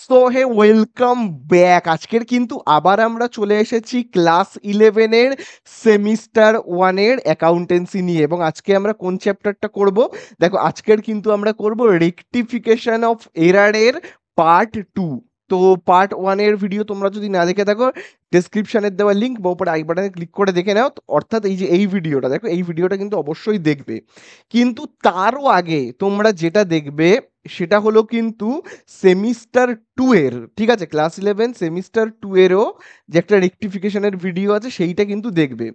So hey welcome back. আজকের কিন্তু আবার আমরা চলে এসেছি ক্লাস 11 এর সেমিস্টার 1 এর অ্যাকাউন্টেন্সি নিয়ে, এবং আজকে আমরা কোন চ্যাপ্টারটা করব? দেখো, আজকের কিন্তু আমরা করব রেকটিফিকেশন অফ এরর এর পার্ট 2। তো পার্ট 1 এর ভিডিও তোমরা যদি না দেখে থাকো, ডেসক্রিপশনের দেওয়া লিংক বা উপরে আই বাটনে ক্লিক করে দেখে নাও। অর্থাৎ এই যে এই ভিডিওটা দেখো, এই ভিডিওটা কিন্তু অবশ্যই দেখবে। কিন্তু তারও আগে তোমরা যেটা দেখবে সেটা হলো কিন্তু সেমিস্টার 2 এর, ঠিক আছে, ক্লাস 11 সেমিস্টার 2 এরও যে একটা রেকটিফিকেশনের ভিডিও আছে সেইটা কিন্তু দেখবে।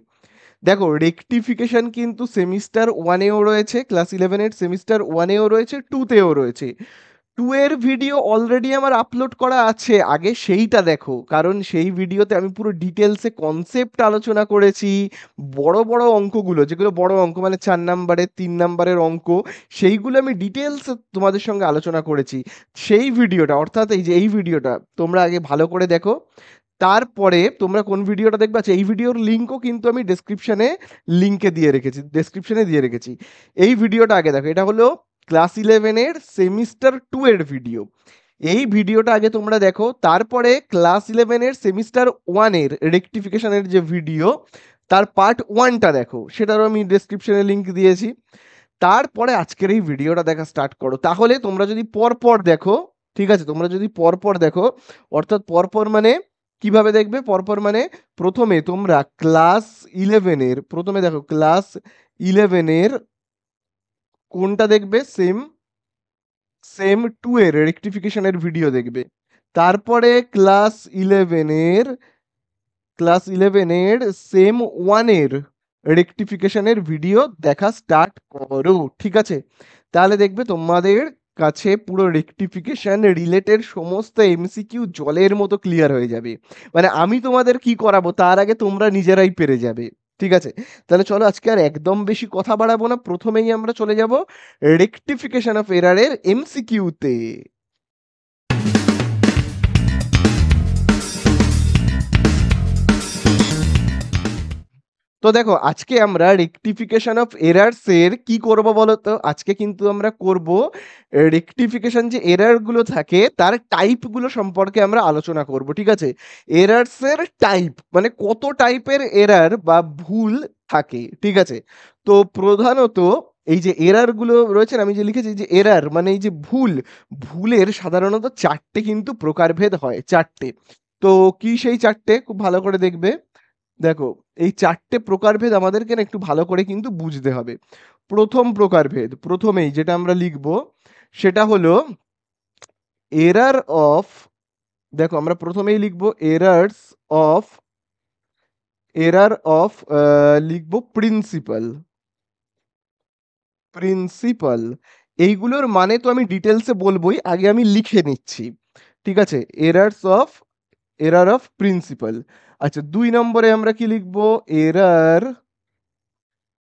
দেখো, রেকটিফিকেশন কিন্তু সেমিস্টার 1 এও রয়েছে, ক্লাস 11 এর সেমিস্টার 1 এও রয়েছে, 2 তেও রয়েছে। 2 এর ভিডিও অলরেডি আমার আপলোড করা আছে, আগে সেইটা দেখো, কারণ সেই ভিডিওতে আমি পুরো ডিটেলসে কনসেপ্ট আলোচনা করেছি। বড় বড় অঙ্কগুলো, যেগুলো বড় অঙ্ক মানে 4 নাম্বারের 3 নাম্বারের অঙ্ক, সেইগুলো আমি ডিটেলস তোমাদের সঙ্গে আলোচনা করেছি। সেই ভিডিওটা, অর্থাৎ এই যে এই ভিডিওটা তোমরা আগে ভালো করে দেখো, তারপরে তোমরা কোন ভিডিওটা দেখবে। আচ্ছা, এই ভিডিওর লিঙ্কও কিন্তু আমি ডেসক্রিপশনে দিয়ে রেখেছি। এই ভিডিওটা আগে দেখো, এটা হলো ক্লাস 11 এর সেমিস্টার 2 এর ভিডিও। এই ভিডিওটা আগে তোমরা দেখো, তারপরে ক্লাস 11 এর সেমিস্টার 1 এর রেকটিফিকেশনের যে ভিডিও, তার পার্ট 1টা দেখো, সেটারও আমি ডেসক্রিপশনে লিংক দিয়েছি। তারপরে আজকের এই ভিডিওটা দেখা স্টার্ট করো। তাহলে তোমরা যদি পরপর দেখো, ঠিক আছে, তোমরা যদি পরপর দেখো, অর্থাৎ পরপর মানে কিভাবে দেখবে? পরপর মানে প্রথমে তোমরা ক্লাস 11 এর, প্রথমে দেখো ক্লাস 11 এর কোনটা দেখবে? সেম সেম 2 এর রেকটিফিকেশনের ভিডিও দেখবে। তারপরে ক্লাস 11 এর সেম 1 এর রেকটিফিকেশনের ভিডিও দেখা স্টার্ট করো, ঠিক আছে? তাহলে দেখবে তোমাদের কাছে পুরো রেকটিফিকেশন রিলেটেড সমস্ত এমসিকিউ জলের মতো ক্লিয়ার হয়ে যাবে। মানে আমি তোমাদের কি করাবো তার আগে তোমরা নিজেরাই পেরে যাবে, ঠিক আছে? তাহলে চলো, আজকে আর একদম বেশি কথা বাড়াবো না, প্রথমেই আমরা চলে যাব রেকটিফিকেশন অফ এরারের এমসিকিউতে। তো দেখো, আজকে আমরা রেকটিফিকেশন অফ এরারস এর কি করব বলো তো? আজকে কিন্তু আমরা করব রেকটিফিকেশন যে এরার গুলো থাকে তার টাইপ গুলো সম্পর্কে আমরা আলোচনা করব, ঠিক আছে? এরারস এর টাইপ মানে কত টাইপের এরার বা ভুল থাকে, ঠিক আছে? তো প্রধানত এই যে এরার গুলো রয়েছে না, আমি যে লিখেছি যে এরার মানে এই যে ভুলের সাধারণত 4টে কিন্তু প্রকারভেদ হয়, 4টে। তো কি সেই 4টে? খুব ভালো করে দেখবে। দেখো, এই 4টে প্রকারভেদ আমাদেরকে না একটু ভালো করে কিন্তু বুঝতে হবে। প্রথম প্রকারভেদ, প্রথমেই যেটা আমরা লিখব সেটা হলো এরার অফ, দেখো আমরা প্রথমেই লিখব এরারস অফ, এরার অফ লিখব প্রিন্সিপাল, প্রিন্সিপাল। এইগুলোর মানে তো আমি ডিটেলসে বলবোই, আগে আমি লিখে নিচ্ছি, ঠিক আছে? Error of principal. আচ্ছা, 2 নম্বরে আমরা কি লিখব? এরার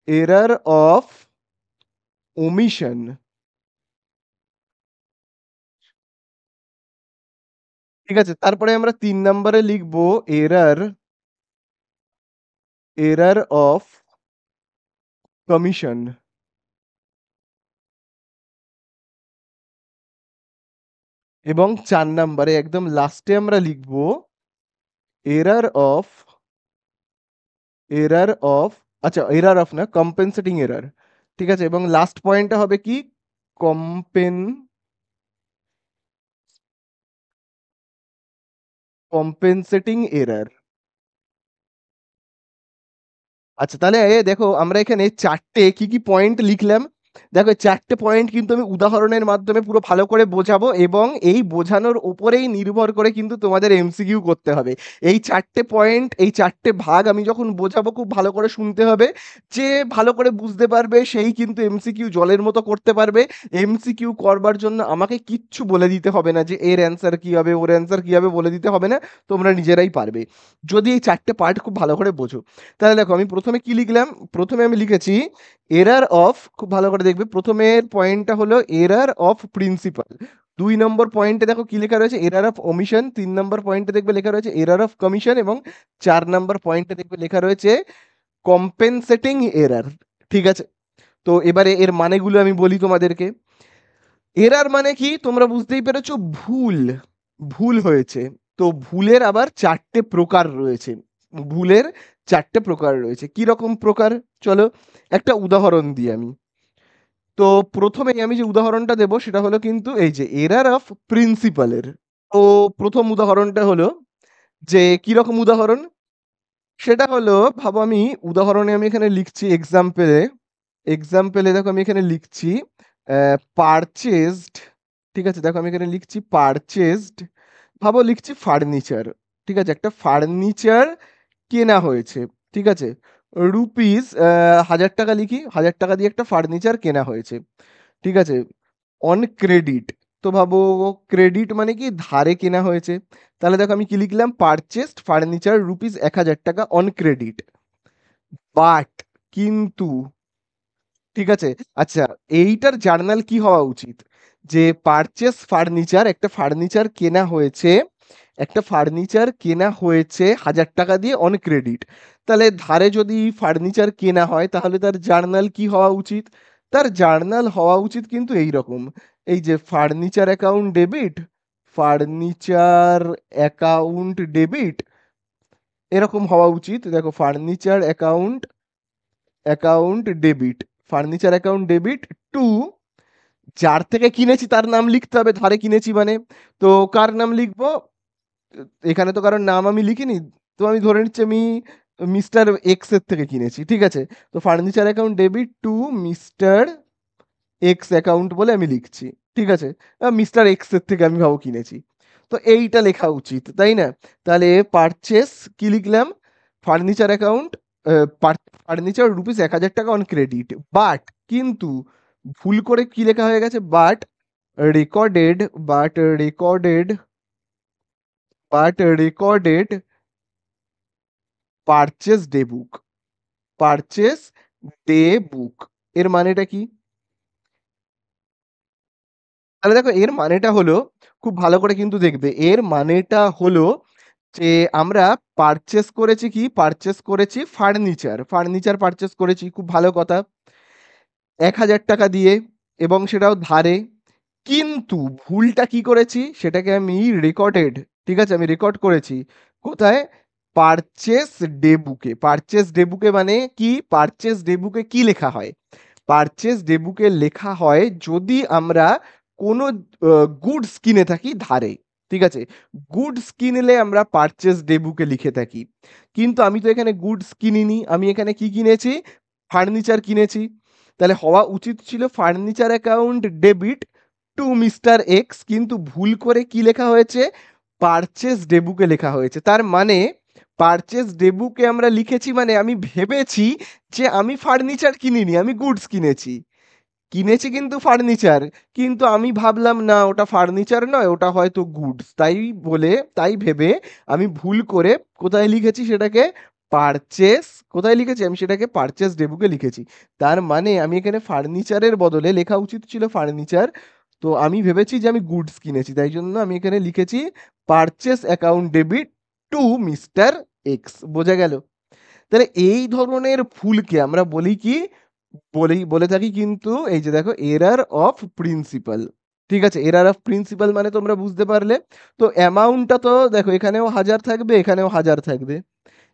এরার অফ ওমিশন, ঠিক আছে? তারপরে আমরা 3 নম্বরে লিখব এরার এরার অফ কমিশন, এবং 4 নম্বরে একদম লাস্টে আমরা লিখব এরার অফ এরার অফ আচ্ছা, এরার অফ না, কম্পেনসেটিং এরার, ঠিক আছে? এবং লাস্ট পয়েন্টটা হবে কি? Campaign compensating error. আচ্ছা, তাহলে দেখো আমরা এখানে 4টে কি কি পয়েন্ট লিখলাম। দেখো, এই 4টে পয়েন্ট কিন্তু আমি উদাহরণের মাধ্যমে পুরো ভালো করে বোঝাবো, এবং এই বোঝানোর উপরেই নির্ভর করে কিন্তু তোমাদের এমসিকিউ করতে হবে। এই 4টে পয়েন্ট, এই 4টে ভাগ আমি যখন বোঝাবো খুব ভালো করে শুনতে হবে। যে ভালো করে বুঝতে পারবে সেই কিন্তু এমসিকিউ জলের মতো করতে পারবে। এমসিকিউ করবার জন্য আমাকে কিচ্ছু বলে দিতে হবে না, যে এর অ্যান্সার কি হবে, ওর অ্যান্সার কি হবে, বলে দিতে হবে না। তোমরা নিজেরাই পারবে যদি এই 4টে পার্ট খুব ভালো করে বোঝো। তাহলে দেখো, আমি প্রথমে কি লিখলাম? প্রথমে আমি লিখেছি এরার অফ, খুব ভালো করে দেখবে, প্রথমের পয়েন্টটা হলো এরার অফ প্রিন্সিপাল। 2 নম্বর পয়েন্টে দেখো কি লেখা রয়েছে? Error of ওমিশন। 3 নম্বর পয়েন্টে দেখবে লেখা রয়েছে এরার অফ কমিশন, এবং 4 নম্বর পয়েন্টে দেখবে লেখা রয়েছে কম্পেনসেটিং এরার, ঠিক আছে? তো এবারে এর মানেগুলো আমি বলি তোমাদেরকে। এরার মানে কি তোমরা বুঝতেই পেরেছো? ভুল। ভুল হয়েছে। তো ভুলের আবার ৪ টে প্রকার রয়েছে। ভুলের ৪ টে প্রকার রয়েছে। কি রকম প্রকার? চলো একটা উদাহরণ দিই আমি। তো ১ম এই আমি যে উদাহরণটা দেব সেটা হলো কিন্তু এই যে এরর অফ প্রিন্সিপাল এর। তো ১ম উদাহরণটা হলো যে কিরকম উদাহরণ? সেটা হলো ভাবো উদাহরণে আমি এখানে লিখছি এক্সাম্পল এ দেখো আমি এখানে লিখছি পারচেজড, ঠিক আছে? দেখো আমি এখানে লিখছি পারচেজড, ভাবো লিখছি ফার্নিচার, ঠিক আছে? একটা ফার্নিচার কেনা হয়েছে, ঠিক আছে? রুপিস ১,০০০ টাকা লিখি, ১,০০০ টাকা দিয়ে একটা ফার্নিচার কেনা হয়েছে, ঠিক আছে? On credit. তো ভাবো ক্রেডিট মানে কি ধারে কেনা হয়েছে। তাহলে দেখো আমি কি লিখলাম? পারচেজড ফার্নিচার রুপিস ১,০০০ টাকা অন ক্রেডিট। বাট কিন্তু, ঠিক আছে? আচ্ছা, এইটার জার্নাল কি হওয়া উচিত? যে পারচেজ ফার্নিচার, একটা ফার্নিচার কেনা হয়েছে ১,০০০ টাকা দিয়ে অন ক্রেডিট। তাহলে ধারে যদি ফার্নিচার কেনা হয় তাহলে তার জার্নাল কি হওয়া উচিত? তার জার্নাল হওয়া উচিত কিন্তু এইরকম। এই যে ফার্নিচার অ্যাকাউন্ট ডেবিট এরকম হওয়া উচিত। দেখো ফার্নিচার অ্যাকাউন্ট ডেবিট টু যার থেকে কিনেছি তার নাম লিখতে হবে, ধারে কিনেছি মানে। তো কার নাম লিখবো? এখানে তো কারোর নাম আমি লিখিনি। তো আমি ধরে নিচ্ছি আমি মিস্টার এক্স এর থেকে কিনেছি, ঠিক আছে? তো furniture account debit two mister X account বলে আমি লিখছি, ঠিক আছে? মিস্টার এক্স এর থেকে আমি ভাবো কিনেছি। তো এইটা লেখা উচিত, তাই না? তাহলে পারচেস কি লিখলাম? ফার্নিচার অ্যাকাউন্ট ফার্নিচার রুপিস ১,০০০ টাকা অন ক্রেডিট। বাট কিন্তু ভুল করে কি লেখা হয়ে গেছে? Recorded but recorded recorded purchase day book. Purchase day book এর মানেটা কি? তাহলে দেখো এর মানেটা হলো, খুব ভালো করে কিন্তু দেখবে, এর মানেটা হলো যে আমরা পারচেস করেছি ফার্নিচার পারচেস করেছি, খুব ভালো কথা, ১,০০০ টাকা দিয়ে এবং সেটাও ধারে। কিন্তু ভুলটা কি করেছি সেটাকে আমি রেকর্ডেড, ঠিক আছে? আমি রেকর্ড করেছি কোথায়? পারচেস ডে বুকে মানে কি? পারচেস ডে বুকে কি লেখা হয়? পারচেস ডে বুকে লেখা হয় যদি আমরা কোনো গুডস কিনে থাকি ধারে, ঠিক আছে? গুডস কিনলে আমরা পারচেস ডে বুকে লিখে থাকি। কিন্তু আমি তো এখানে গুডস কিনিনি, আমি এখানে কি কিনেছি? ফার্নিচার কিনেছি। তাহলে হওয়া উচিত ছিল furniture account debit two mister x, কিন্তু ভুল করে কি লেখা হয়েছে? পারচেস ডে বুকে লেখা হয়েছে। তার মানে পারচেস ডে বুকে আমরা লিখেছি মানে আমি ভেবেছি যে আমি ফার্নিচার কিনিনি, আমি গুডস কিনেছি। কিনেছি কিন্তু ফার্নিচার। কিন্তু আমি ভাবলাম না ওটা ফার্নিচার নয়, ওটা হয়তো গুডস। তাই ভেবে আমি ভুল করে কোথায় লিখেছি সেটাকে? পারচেস কোথায় লিখেছি? আমি সেটাকে পারচেস ডে বুকে লিখেছি। তার মানে আমি এখানে ফার্নিচারের বদলে লেখা উচিত ছিল ফার্নিচার। তো আমি ভেবেছি যে আমি গুডস কিনেছি। তাই জন্য আমি এখানে লিখেছি purchase account debit two mister x. বোঝা গেল? তাহলে এই ধরনের ভুলকে আমরা বলে থাকি কিন্তু এই যে দেখো এরার অফ প্রিন্সিপাল, ঠিক আছে? এরার অফ প্রিন্সিপাল মানে তোমরা বুঝতে পারলে। তো অ্যামাউন্টটা তো দেখো এখানেও ১,০০০ থাকবে, এখানেও ১,০০০ থাকবে।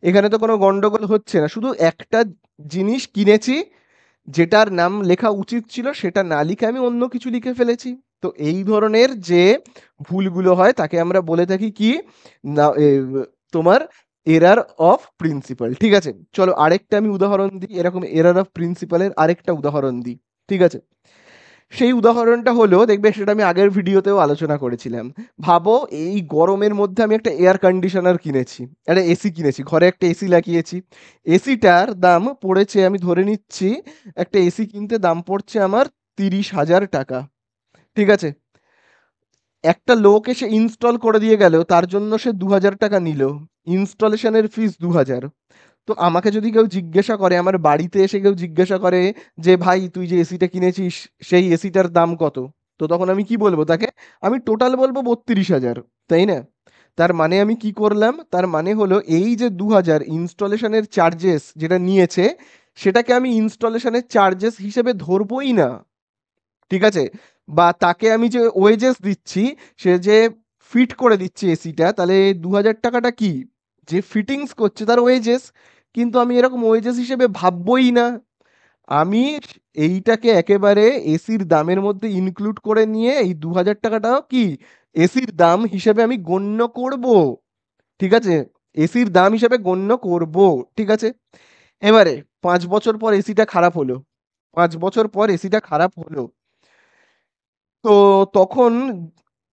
এখানে তো কোনো গন্ডগোল হচ্ছে না, শুধু একটা জিনিস কিনেছি যেটার নাম লেখা উচিত ছিল সেটা না লিখে আমি অন্য কিছু লিখে ফেলেছি। তো এই ধরনের যে ভুলগুলো হয় তাকে আমরা বলে থাকি কি না, তোমার এরার অফ প্রিন্সিপাল, ঠিক আছে? চলো আরেকটা আমি উদাহরণ দিই, এরকম এরার অফ প্রিন্সিপালের আরেকটা উদাহরণ দিই, ঠিক আছে? সেই উদাহরণটা হলো, দেখবে সেটা আমি আগের ভিডিওতেও আলোচনা করেছিলাম। ভাবো এই গরমের মধ্যে আমি একটা এয়ার কন্ডিশনার কিনেছি, একটা এসি কিনেছি, ঘরে একটা এসি লাগিয়েছি। এসিটার দাম পড়েছে, আমি ধরে নিচ্ছি একটা এসি কিনতে দাম পড়ছে আমার ৩০,০০০ টাকা, ঠিক আছে? একটা লোক এসে ইনস্টল করে দিয়ে গেল, তার জন্য সে ২,০০০ টাকা নিল। ইনস্টলেশনের ফিস ২,০০০। তো আমাকে যদি কেউ জিজ্ঞাসা করে, আমার বাড়িতে এসে কেউ জিজ্ঞাসা করে যে ভাই তুই যে এসিটা কিনেছিস সেই এসিটার দাম কত? তো তখন আমি কি বলবো তাকে? আমি টোটাল বলবো ৩২,০০০, তাই না? তার মানে আমি কি করলাম? তার মানে হলো এই যে ২,০০০ ইনস্টলেশনের চার্জেস যেটা নিয়েছে সেটাকে আমি ইনস্টলেশনের চার্জেস হিসেবে ধরবই না, ঠিক আছে? বা তাকে আমি যে ওয়েজেস দিচ্ছি, সে যে ফিট করে দিচ্ছে এসিটা, তাহলে ২,০০০ টাকাটা কি? যে ফিটিংস করছে তার ওয়েজেস। কিন্তু আমি এরকম ওয়েজেস হিসেবে ভাববই না। আমি এইটাকে একেবারে এসির দামের মধ্যে ইনক্লুড করে নিয়ে এই ২,০০০ টাকাটাও কি এসির দাম হিসেবে আমি গণ্য করব। ঠিক আছে? এসির দাম হিসেবে গণ্য করব। ঠিক আছে? এবারে ৫ বছর পর এসিটা খারাপ হলো। ৫ বছর পর এসিটা খারাপ হলো। তো তখন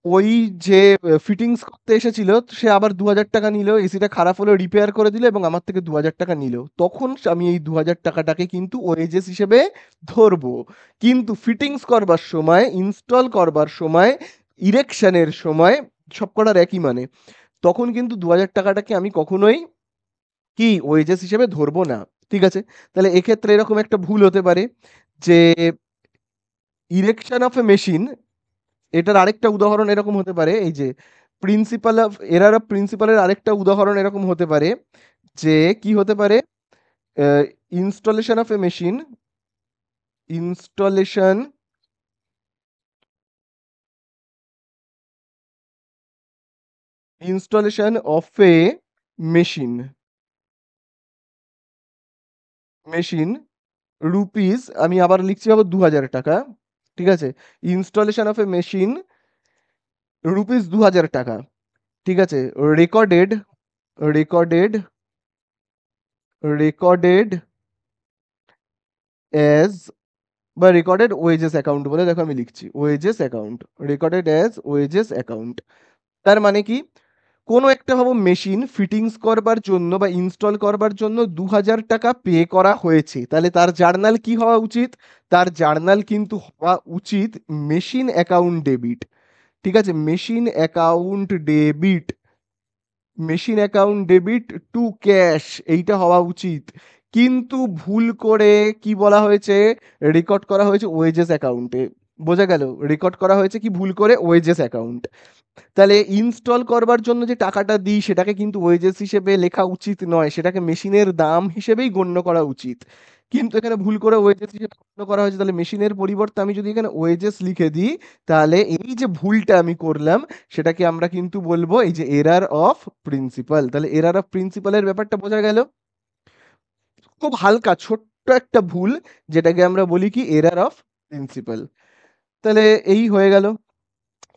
ওই যে ফিটিংস করতে এসেছিল সে আবার ২,০০০ টাকা নিল, এসিটা খারাপ হলো রিপেয়ার করে দিল এবং আমার থেকে ২,০০০ টাকা নিল। তখন আমি এই ২,০০০ টাকাটাকে কিন্তু ওয়েজেস হিসেবে ধরবো। কিন্তু ফিটিংস করবার সময়, ইনস্টল করবার সময়, ইরেকশনের সময় সবকটার একই মানে। তখন কিন্তু ২,০০০ টাকাটাকে আমি কখনোই কি ওয়েজেস হিসেবে ধরবো না। ঠিক আছে? তাহলে এক্ষেত্রে এরকম একটা ভুল হতে পারে যে ইরেকশন অফ এ মেশিন, এটার আরেকটা উদাহরণ এরকম হতে পারে, এই যে প্রিন্সিপাল অফ এরার অফ প্রিন্সিপালের আরেকটা উদাহরণ এরকম হতে পারে যে কি হতে পারে, installation of a machine, installation installation of a machine, machine rupees, আমি আবার লিখছি আবার ২,০০০ টাকা। ঠিক আছে? Installation of a machine rupees ২,০০০ টাকা। ঠিক আছে? রেকর্ডেড রেকর্ডেড রেকর্ডেড অ্যাজ বা রেকর্ডেড ওয়েজেস অ্যাকাউন্ট বলে দেখো আমি লিখছি wages account, recorded as wages account. তার মানে কি, কোনো একটা ভাবো মেশিন ফিটিংস করবার জন্য বা ইনস্টল করবার জন্য ২,০০০ টাকা পে করা হয়েছে, তাহলে তার জার্নাল কি হওয়া উচিত? তার জার্নাল কিন্তু হওয়া উচিত মেশিন অ্যাকাউন্ট ডেবিট। ঠিক আছে? Machine account debit, machine account debit two cash, এইটা হওয়া উচিত। কিন্তু ভুল করে কি বলা হয়েছে, রেকর্ড করা হয়েছে ওয়েজেস অ্যাকাউন্টে। বোঝা গেল? রেকর্ড করা হয়েছে কি ভুল করে ওয়েজেস অ্যাকাউন্ট। তাহলে ইনস্টল করবার জন্য যে টাকাটা দিই সেটাকে কিন্তু ওয়েজেস হিসেবে লেখা উচিত নয়, সেটাকে মেশিনের দাম হিসেবেই গণ্য করা উচিত। কিন্তু এখানে ভুল করে ওয়েজেস হিসেবে গণ্য করা হয়েছে, তাহলে মেশিনের পরিবর্তে আমি যদি এখানে ওয়েজেস লিখে দিই, তাহলে এই যে ভুলটা আমি করলাম সেটাকে আমরা কিন্তু বলবো এই যে এরার অফ প্রিন্সিপাল। তাহলে এরার অফ প্রিন্সিপালের ব্যাপারটা বোঝা গেল। খুব হালকা ছোট্ট একটা ভুল, যেটাকে আমরা বলি কি এরার অফ প্রিন্সিপাল। তাহলে এই হয়ে গেল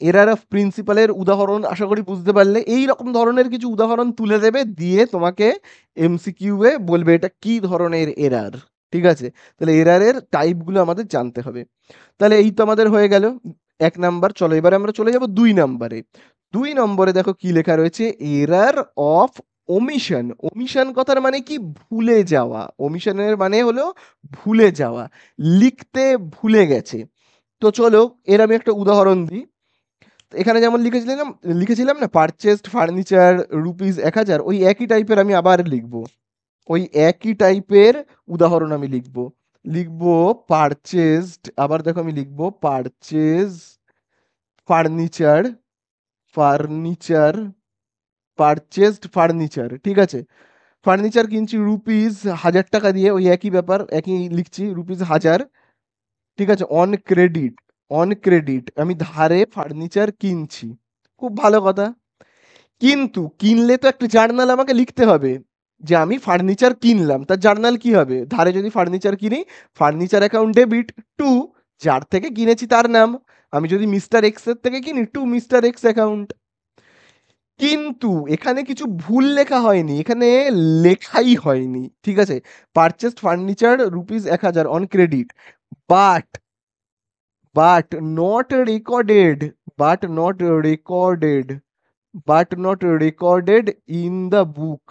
এরার অফ প্রিন্সিপালের উদাহরণ। আশা করি বুঝতে পারলে। এই রকম ধরনের কিছু উদাহরণ তুলে দেবে, দিয়ে তোমাকে এমসিকিউ এ বলবে এটা কি ধরনের এরার। ঠিক আছে? তাহলে এরারের টাইপগুলো আমাদের জানতে হবে। তাহলে এই তো আমাদের হয়ে গেল ১ নাম্বার। চলো এবারে আমরা চলে যাব ২ নাম্বারে। ২ নম্বরে দেখো কি লেখা রয়েছে, এরার অফ ওমিশন। ওমিশন কথার মানে কি, ভুলে যাওয়া। ওমিশনের মানে হলো ভুলে যাওয়া, লিখতে ভুলে গেছে। তো চলো এর আমি একটা উদাহরণ দিই। এখানে যেমন লিখেছিলাম লিখেছিলাম না পারচেজড ফার্নিচার রুপিস ১,০০০, ওই একই টাইপের আমি আবার লিখবো। ওই একই টাইপের উদাহরণ আমি লিখবো। লিখবো পারচেজড, আবার দেখো আমি লিখবো purchase furniture, furniture purchased furniture. ঠিক আছে? ফার্নিচার কিনছি রুপিস ১,০০০ টাকা দিয়ে, ওই একই ব্যাপার, একই লিখছি রুপিস ১,০০০। ঠিক আছে? অন ক্রেডিট, অন ক্রেডিট আমি ধারে ফার্নিচার কিনছি। খুব ভালো কথা। কিন্তু কিনলে তো একটা জার্নাল আমাকে লিখতে হবে যে আমি ফার্নিচার কিনলাম, তার জার্নাল কি হবে? ধারে যদি ফার্নিচার কিনি, ফার্নিচার অ্যাকাউন্ট ডেবিট টু যার থেকে কিনেছি তার নাম। আমি যদি মিস্টার এক্স এর থেকে কিনি, টু মিস্টার এক্স অ্যাকাউন্ট। কিন্তু এখানে কিছু ভুল লেখা হয়নি, এখানে লেখাই হয়নি। ঠিক আছে? Purchased furniture rupees ১,০০০ on credit, but but not recorded, but not recorded, but not recorded in the book,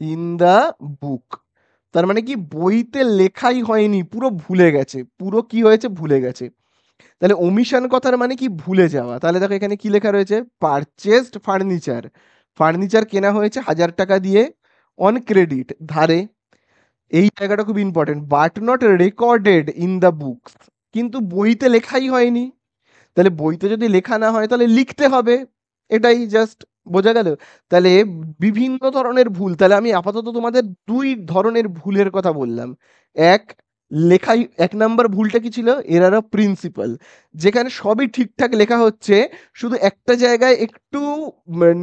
in the book. তার মানে কি, বইতে লেখাই হয়নি, পুরো ভুলে গেছে, পুরো কি হয়েছে ভুলে গেছে। তাহলে ওমিশন কথার মানে কি, ভুলে যাওয়া। তাহলে দেখো এখানে কি লেখা রয়েছে, পারচেসড ফার্নিচার, ফার্নিচার কেনা হয়েছে ১,০০০ টাকা দিয়ে, অন ক্রেডিট ধারে। এই জায়গাটা খুব important, but not recorded in the books, কিন্তু বইতে লেখাই হয়নি। তাহলে বইতে যদি লেখা না হয় তাহলে লিখতে হবে, এটাই জাস্ট। বোঝা গেল? তাহলে বিভিন্ন ধরনের ভুল, তাহলে আমি আপাতত তোমাদের ২ ধরনের ভুলের কথা বললাম। এক, লেখাই ১ নাম্বার ভুলটা কি ছিল? Error of principal. যেখানে সবই ঠিকঠাক লেখা হচ্ছে, শুধু একটা জায়গায় একটু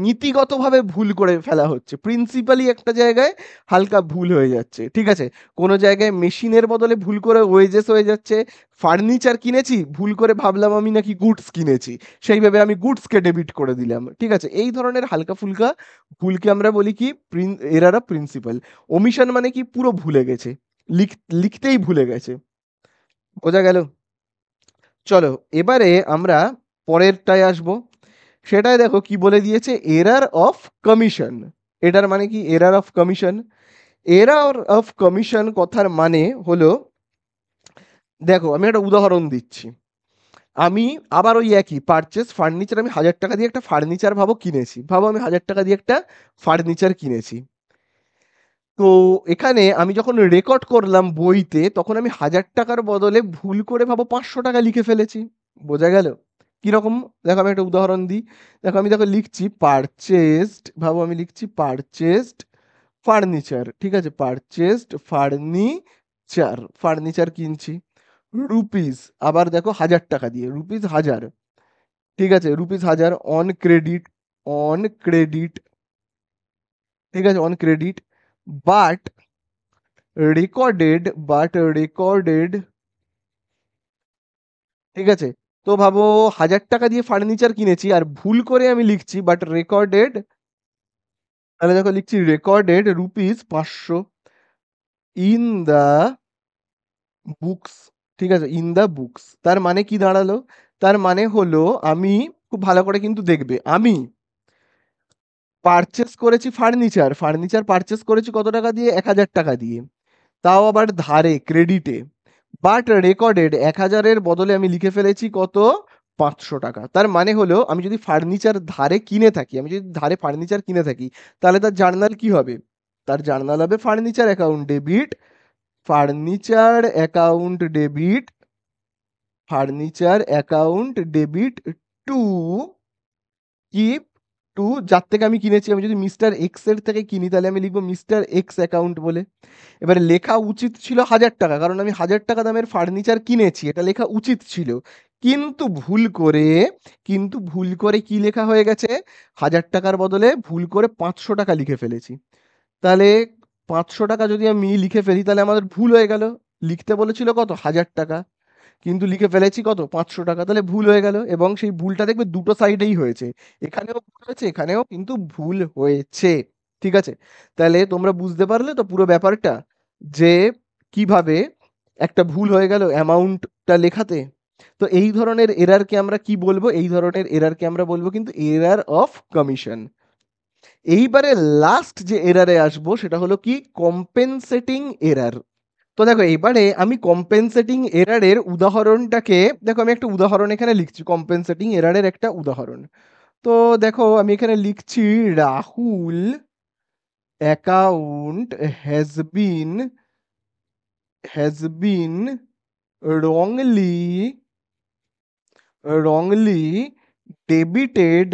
নীতিগতভাবে ভুল করে ফেলা হচ্ছে। প্রিন্সিপালি একটা জায়গায় হালকা ভুল হয়ে যাচ্ছে। ঠিক আছে? কোনো জায়গায় মেশিনের বদলে ভুল করে ওয়েজেস হয়ে যাচ্ছে। ফার্নিচার কিনেছি, ভুল করে ভাবলাম আমি নাকি গুডস কিনেছি। সেই ভেবে আমি গুডসকে ডেবিট করে দিলাম। ঠিক আছে? এই ধরনের হালকা-ফুলকা ভুলকে আমরা বলি কি? Error of principal. ওমিশন মানে কি? পুরো ভুলে গেছে। লিখ লিখতেই ভুলে গেছে। বোঝা গেল? চলো এবারে আমরা পরেরটায় আসবো। সেটায় দেখো কি বলে দিয়েছে? Error of commission. এটার মানে কি? Error of commission. Error of commission কথার মানে হলো, দেখো আমি একটা উদাহরণ দিচ্ছি। আমি আবার ওই একই পারচেজ ফার্নিচার, আমি ৳১,০০০ দিয়ে একটা ফার্নিচার ভাবো কিনেছি। ভাবো আমি ৳১,০০০ দিয়ে একটা ফার্নিচার কিনেছি। তো এখানে আমি যখন রেকর্ড করলাম বইতে, তখন আমি ৳১,০০০ র বদলে ভুল করে ভাবো ৳৫০০ লিখে ফেলেছি। বোঝা গেল? কিরকম? দেখো আমি একটা উদাহরণ দিই। দেখো আমি লিখছি পারচেজড, ভাবো আমি লিখছি পারচেজড ফার্নিচার। ঠিক আছে? পারচেজড ফার্নিচার, ফার্নিচার কিনছি। রুপিস, আবার দেখো ৳১,০০০ দিয়ে, রুপিস ১,০০০। ঠিক আছে? Rupees ১,০০০ on credit, on credit. ঠিক আছে? On credit. বাট রেকর্ডেড, ঠিক আছে? তো ভাবো ৳১,০০০ দিয়ে ফার্নিচার কিনেছি আর ভুল করে আমি লিখছি বাট রেকর্ডেড, তাহলে দেখো লিখছি recorded rupees ৫০০ in the books. ঠিক আছে? In the books. তার মানে কি দাঁড়ালো? তার মানে হলো, আমি খুব ভালো করে কিন্তু দেখবে, আমি পারচেজ করেছি ফার্নিচার, ফার্নিচার পারচেজ করেছি কত টাকা দিয়ে? ৳১,০০০ দিয়ে। তাও আবার ধারে, ক্রেডিটে। বাট রেকর্ডেড ১,০০০ এর বদলে আমি লিখে ফেলেছি কত? ৳৫০০। তার মানে হলো, আমি যদি ফার্নিচার ধারে কিনে থাকি, আমি যদি ধারে ফার্নিচার কিনে থাকি, তাহলে তার জার্নাল কি হবে? তার জার্নাল হবে furniture account debit, furniture account debit, furniture account debit to keep, to যার থেকে আমি কিনেছি। আমি যদি মিস্টার এক্স এর থেকে কিনি, তাহলে আমি লিখবো মিস্টার এক্স অ্যাকাউন্ট বলে। এবারে লেখা উচিত ছিল ৳১,০০০, কারণ আমি ৳১,০০০ দামের ফার্নিচার কিনেছি, এটা লেখা উচিত ছিল। কিন্তু ভুল করে, কি লেখা হয়ে গেছে? ৳১,০০০ বদলে ভুল করে ৳৫০০ লিখে ফেলেছি। তাহলে ৳৫০০ যদি আমি লিখে ফেলি, তাহলে আমাদের ভুল হয়ে গেল। লিখতে বলেছিল কত? ৳১,০০০, কিন্তু লিখে ফেলেছি কত? ৳৫০০। তাহলে ভুল হয়ে গেল, এবং সেই ভুলটা দেখবে দুটো সাইডেই হয়েছে। এখানেও ভুল হয়েছে, এখানেও কিন্তু ভুল হয়েছে। ঠিক আছে? তাহলে তোমরা বুঝতে পারলে তো পুরো ব্যাপারটা? যে কিভাবে একটা ভুল হয়ে গেল অ্যামাউন্টটা লেখাতে? তো এই ধরনের এররকে আমরা কি বলবো? এই ধরনের এররকে আমরা বলবো কিন্তু এরর অফ কমিশন। এইবারে লাস্ট যে এররে আসবো সেটা হলো কি? Compensating error. তো দেখো এবারে আমি কম্পেনসেটিং এররের উদাহরণটাকে, দেখো আমি একটা উদাহরণ এখানে লিখছি, কম্পেনসেটিং এররের একটা উদাহরণ। তো দেখো আমি এখানে লিখছি, Rahul account has bin wrongly wrongly debited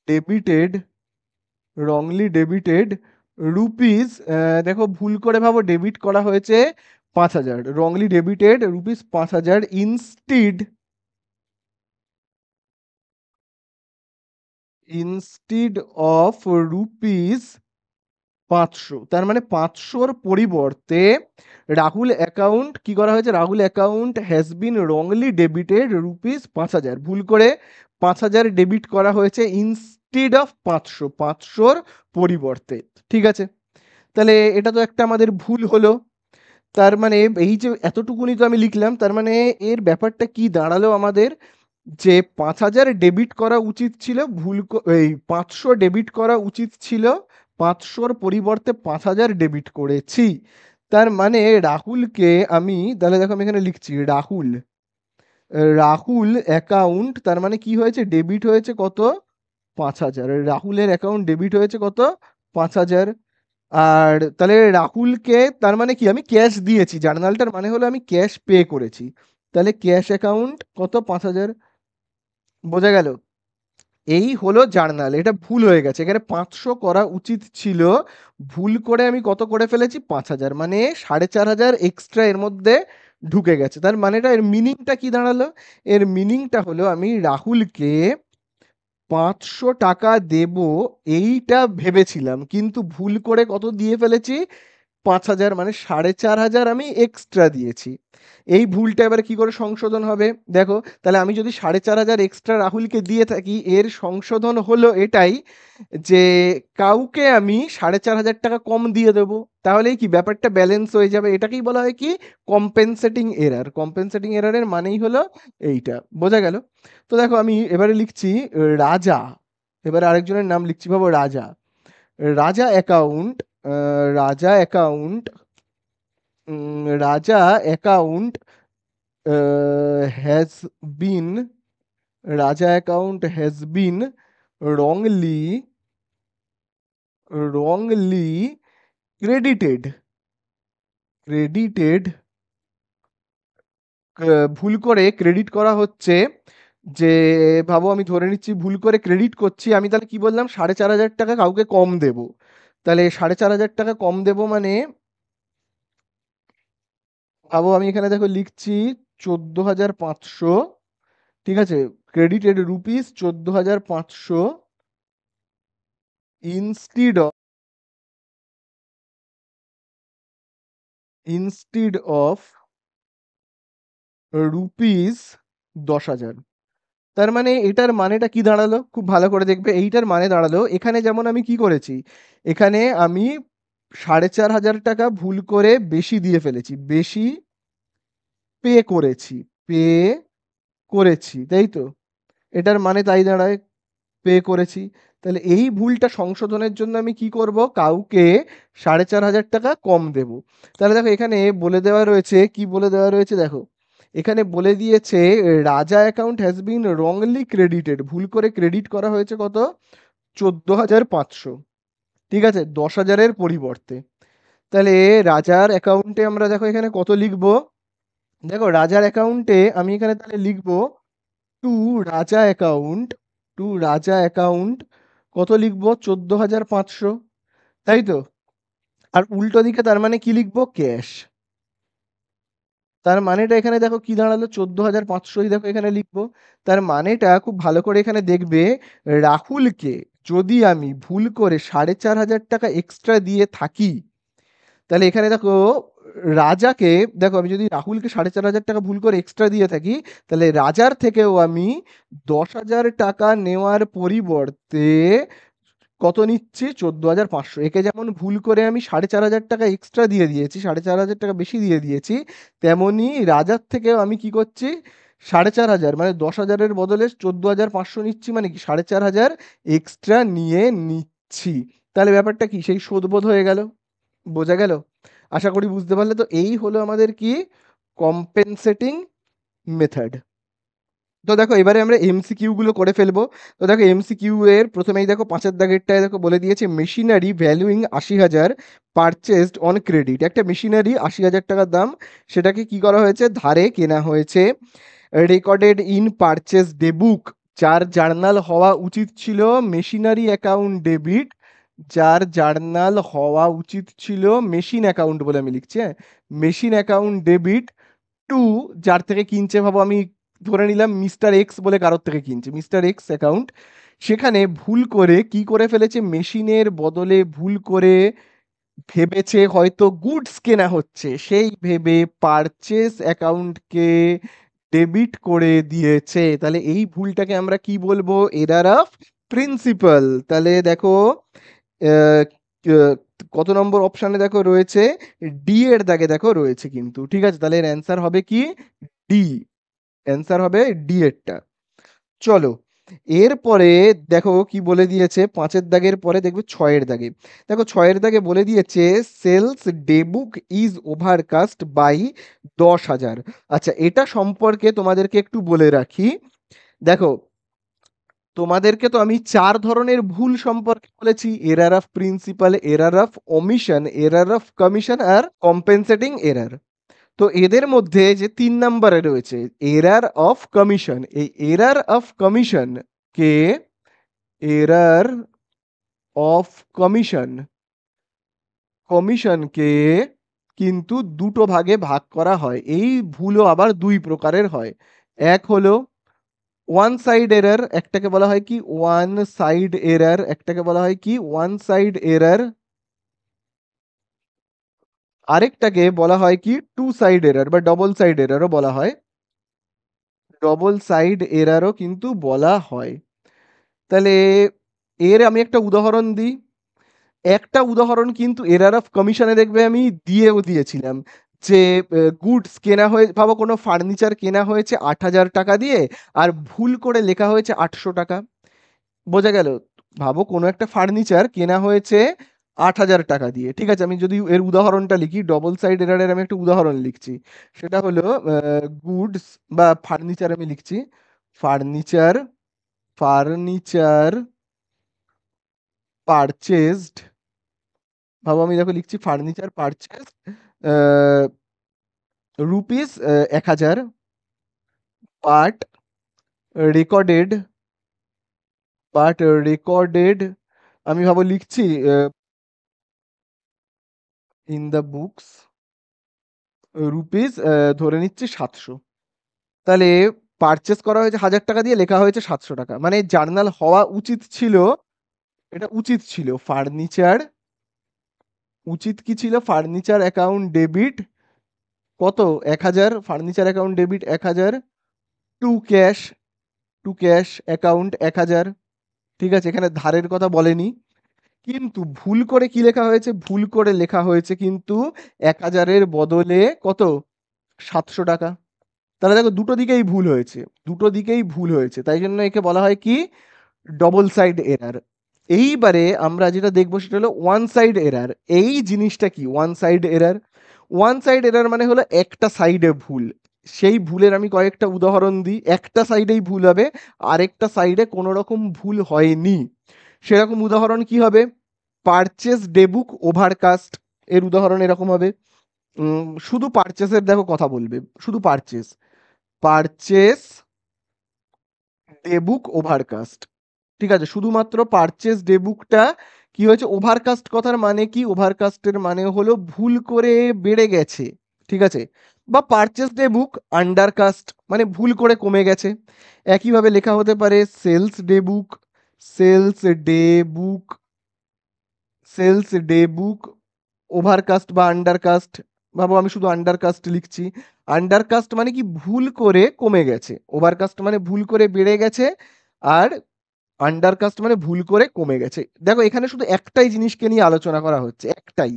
debited rupees, দেখো ভুল করে ভাবো ডেবিট করা হয়েছে ৫,০০০, wrongly debited rupees ৫,০০০ instead of rupees ৫০০। তার মানে ৫০০র পরিবর্তে রাহুল অ্যাকাউন্ট কি করা হয়েছে? Rahul account has been wrongly debited rupees ৫,০০০, ভুল করে ৫,০০০ ডেবিট করা হয়েছে ইনস্টিড অফ ৫০০, ৫০০র পরিবর্তে। ঠিক আছে? তাহলে এটা তো একটা আমাদের ভুল হলো। তার মানে এই যে এতটুকুনি তো আমি লিখলাম, তার মানে এর ব্যাপারটা কি দাঁড়ালো আমাদের? যে ৫,০০০ ডেবিট করা উচিত ছিল, এই ৫০০ ডেবিট করা উচিত ছিল, ৫০০র পরিবর্তে ৫,০০০ ডেবিট করেছি। তার মানে রাহুলকে আমি, তাহলে দেখো আমি এখানে লিখছি রাহুল অ্যাকাউন্ট, তার মানে কি হয়েছে? ডেবিট হয়েছে কত? ৫,০০০। রাহুলের অ্যাকাউন্ট ডেবিট হয়েছে কত? ৫,০০০। আর তাহলে রাহুলকে, তার মানে কি? আমি ক্যাশ দিয়েছি, জার্নালটার মানে হলো আমি ক্যাশ পে করেছি। তাহলে ক্যাশ অ্যাকাউন্ট কত? ৫,০০০। বোঝা গেল? এই হলো জার্নাল। এটা ভুল হয়ে গেছে। এখানে ৫০০ করা উচিত ছিল। ভুল করে আমি কত করে ফেলেছি? ৫,০০০ মানে ৪,৫০০ এক্সট্রা এর মধ্যে ঢুকে গেছে। তার মানেটা এর মিনিংটা কি দাঁড়ালো? এর মিনিংটা হলো আমি রাহুলকে ৫০০ টাকা দেবো এইটা ভেবেছিলাম। কিন্তু ভুল করে কত দিয়ে ফেলেছি? ৫,০০০ মানে ৪,৫০০ আমি এক্সট্রা দিয়েছি। এই ভুলটা এবারে কি করে সংশোধন হবে? দেখো, তাহলে আমি যদি ৪,৫০০ এক্সট্রা রাহুলকে দিয়ে থাকি, এর সংশোধন হলো এটাই যে কাউকে আমি ৪,৫০০ টাকা কম দিয়ে দেবো। তাহলেই কি ব্যাপারটা ব্যালেন্স হয়ে যাবে। এটাকেই বলা হয় কি? Compensating error. কম্পেনসেটিং এররের মানেই হলো এইটা। বোঝা গেল? তো দেখো আমি এবারে লিখছি রাজা। এবারে আরেকজনের নাম লিখছি ভাবো রাজা। রাজা অ্যাকাউন্ট রাজা অ্যাকাউন্ট রাজা অ্যাকাউন্ট হ্যাজ বিন রাজা account has bin wrongly wrongly credited ভুল করে ক্রেডিট করা হচ্ছে যে ভাবো আমি ধরে নিচ্ছি ভুল করে ক্রেডিট করছি আমি তাহলে কি বললাম ৪,৫০০ টাকা কাউকে কম দেব তাহলে ৪,৫০০ টাকা কম দেব মানে ভাবো আমি এখানে দেখো লিখছি ১৪,৫০০ ঠিক আছে credited rupees ১৪,৫০০ instead of instead of rupees ১০,০০০ তার মানে এটার মানেটা কি দাঁড়ালো খুব ভালো করে দেখবে এইটার মানে দাঁড়ালো এখানে যেমন আমি কি করেছি এখানে আমি ৪,৫০০ টাকা ভুল করে বেশি দিয়ে ফেলেছি বেশি পে করেছি পে করেছি তাই তো এটার মানে তাই দাঁড়ায় পে করেছি তাহলে এই ভুলটা সংশোধনের জন্য আমি কি করব কাউকে ৪,৫০০ টাকা কম দেব তাহলে দেখো এখানে বলে দেওয়া রয়েছে কি বলে দেওয়া রয়েছে দেখো এখানে বলে দিয়েছে রাজা account has been wrongly credited ভুল করে ক্রেডিট করা হয়েছে কত ১৪,৫০০ ঠিক আছে ১০,০০০-এর পরিবর্তে তাহলে রাজার অ্যাকাউন্টে আমরা দেখো এখানে কত লিখবো দেখো রাজার অ্যাকাউন্টে আমি এখানে তাহলে লিখবো টু রাজা অ্যাকাউন্ট টু রাজা অ্যাকাউন্ট কত লিখবো ১৪,৫০০ তাই তো আর উল্টো দিকে তার মানে কি লিখবো ক্যাশ তার মানেটা এখানে দেখো কি দাঁড়ালো ১৪,৫০০ দেখো এখানে লিখবো তার মানেটা খুব ভালো করে এখানে দেখবে রাহুলকে যদি আমি ভুল করে ৪,৫০০ টাকা এক্সট্রা দিয়ে থাকি তাহলে এখানে দেখো রাজাকে দেখো আমি যদি রাহুলকে ৪,৫০০ টাকা ভুল করে এক্সট্রা দিয়ে থাকি তাহলে রাজার থেকেও আমি ১০,০০০ টাকা নেওয়ার পরিবর্তে কত নিচ্ছি ১৪,৫০০ একে যেমন ভুল করে আমি ৪,৫০০ টাকা এক্সট্রা দিয়ে দিয়েছি ৪,৫০০ টাকা বেশি দিয়ে দিয়েছি তেমনি রাজার থেকেও আমি কি করছি ৪,৫০০ মানে ১০,০০০-এর বদলে ১৪,৫০০ নিচ্ছি মানে কি ৪,৫০০ এক্সট্রা নিয়ে নিচ্ছি তাহলে ব্যাপারটা কি সেই শোধবোধ হয়ে গেল বোঝা গেল আশা করি বুঝতে পারলে তো এই হলো আমাদের কি কম্পেনসেটিং মেথড তো দেখো এবারে আমরা এমসিকিউ গুলো করে ফেলবো তো দেখো এমসিকিউ এর প্রথমেই দেখো পাঁচের দাগেরটায় দেখো বলে দিয়েছে মেশিনারি ভ্যালুইং ৮০,০০০ পারচেসড অন ক্রেডিট একটা মেশিনারি ৮০,০০০ টাকার দাম সেটাকে কি করা হয়েছে ধারে কেনা হয়েছে রেকর্ডেড ইন পারচেস ডে বুক যার জার্নাল হওয়া উচিত ছিল মেশিনারি অ্যাকাউন্ট ডেবিট যার জার্নাল হওয়া উচিত ছিল মেশিন অ্যাকাউন্ট বলে আমি লিখছি হ্যাঁ মেশিন অ্যাকাউন্ট ডেবিট টু যার থেকে কিনছে ভাবো আমি ধরে নিলাম মিস্টার এক্স বলে কারোর থেকে কিনছে মিস্টার এক্স অ্যাকাউন্ট সেখানে ভুল করে কি করে ফেলেছে মেশিনের বদলে ভুল করে ভেবেছে হয়তো গুডস কেনা হচ্ছে সেই ভেবে পারচেস অ্যাকাউন্টকে ডেবিট করে দিয়েছে তাহলে এই ভুলটাকে আমরা কি বলবো এরার অফ প্রিন্সিপাল তাহলে দেখো আহ, আহ, কত নম্বর অপশানে দেখো রয়েছে ডি এর দাগে দেখো রয়েছে কিন্তু ঠিক আছে তাহলে এর অ্যান্সার হবে কি ডি অ্যান্সার হবে ডি এরটা চলো এরপরে দেখো কি বলে দিয়েছে পাঁচের দাগের পরে দেখবে ছয়ের দাগে দেখো ছয়ের দাগে বলে দিয়েছে সেলস ডেবুক ইজ ওভারকাস্ট বাই ১০,০০০ আচ্ছা এটা সম্পর্কে তোমাদেরকে একটু বলে রাখি দেখো তোমাদেরকে তো আমি চার ধরনের ভুল সম্পর্কে বলেছি error of principle error of omission error of commission আর কম্পেনসেটিং এরার তো এদের মধ্যে যে ৩ নাম্বারে রয়েছে এরার অফ কমিশন এই এরার অফ কমিশন কে এরার অফ কমিশন, কমিশনকে কিন্তু দুটো ভাগে ভাগ করা হয়। এই ভুলও আবার দুই প্রকারের হয়। এক হলো ওয়ান সাইড এরর, একটাকে বলা হয় কি ওয়ান সাইড এরর, একটাকে বলা হয় কি ওয়ান সাইড এরর, আরেকটাকে বলা হয় কি টু সাইড এরর বা ডবল সাইড এররও বলা হয়, ডবল সাইড এররও কিন্তু বলা হয়। তাহলে এর আমি একটা উদাহরণ দিই। একটা উদাহরণ কিন্তু এরার অফ কমিশনে দেখবে আমি দিয়েও দিয়েছিলাম যে গুডস কেনা হয়ে, ভাবো কোনো ফার্নিচার কেনা হয়েছে ৮,০০০ টাকা দিয়ে আর ভুল করে লেখা হয়েছে ৮০০ টাকা। বোঝা গেল? ভাবো কোনো একটা ফার্নিচার কেনা হয়েছে ৮,০০০ টাকা দিয়ে, ঠিক আছে? আমি যদি এর উদাহরণটা লিখি, ডবল সাইড এরারের আমি একটা উদাহরণ লিখছি। সেটা হলো গুডস বা ফার্নিচার আমি লিখছি, ফার্নিচার, ফার্নিচার পারচেজড, ভাবো আমি দেখো লিখছি furniture purchase rupees ১,০০০, but recorded, but recorded, আমি ভাবো লিখছি ইন দ্য বুকস রুপিস ধরে নিচ্ছি ৭০০। তাহলে পারচেস করা হয়েছে ১,০০০ টাকা দিয়ে, লেখা হয়েছে ৭০০ টাকা, মানে জার্নাল হওয়া উচিত ছিল, এটা উচিত ছিল ফার্নিচার, উচিত কি ছিল ফার্নিচার অ্যাকাউন্ট ডেবিট কত ১,০০০, ফার্নিচার অ্যাকাউন্ট ডেবিট ১,০০০, to cash, to cash account ১,০০০, ঠিক আছে? এখানে ধারের কথা বলেনি, কিন্তু ভুল করে কি লেখা হয়েছে, ভুল করে লেখা হয়েছে কিন্তু ১,০০০-এর বদলে কত ৭০০ টাকা। তাহলে দেখো দুটো দিকেই ভুল হয়েছে, দুটো দিকেই ভুল হয়েছে, তাই জন্য একে বলা হয় কি ডবল সাইড এরার। এইবারে আমরা যেটা দেখবো সেটা হলো ওয়ান সাইড এরার। এই জিনিসটা কি one side error? One side error মানে হলো একটা সাইডে ভুল। সেই ভুলের আমি কয়েকটা উদাহরণ দিই। একটা সাইডেই ভুল হবে, আরেকটা সাইডে কোনো রকম ভুল হয়নি। সেরকম উদাহরণ কি হবে? পারচেস ডেবুক ওভারকাস্ট, এর উদাহরণ এরকম হবে। শুধু পারচেসের দেখো কথা বলবে, শুধু পারচেস, পারচেস ডেবুক ওভারকাস্ট, ঠিক আছে? শুধুমাত্র পারচেস ডে বুকটা কি হয়েছে, ওভারকাস্ট কথার মানে কি, ওভারকাস্টের মানে হলো ভুল করে বেড়ে গেছে, ঠিক আছে? বা পারচেস ডে বুক আন্ডারকাস্ট মানে ভুল করে কমে গেছে। একইভাবে লেখা হতে পারে সেলস ডে বুক, সেলস ডে বুক, সেলস ডে বুক ওভারকাস্ট বা আন্ডারকাস্ট। ভাবো আমি শুধু আন্ডারকাস্ট লিখছি, আন্ডারকাস্ট মানে কি ভুল করে কমে গেছে, ওভারকাস্ট মানে ভুল করে বেড়ে গেছে, আর আন্ডারকাস্ট মানে ভুল করে কমে গেছে। দেখো এখানে শুধু একটাই জিনিসকে নিয়ে আলোচনা করা হচ্ছে, একটাই,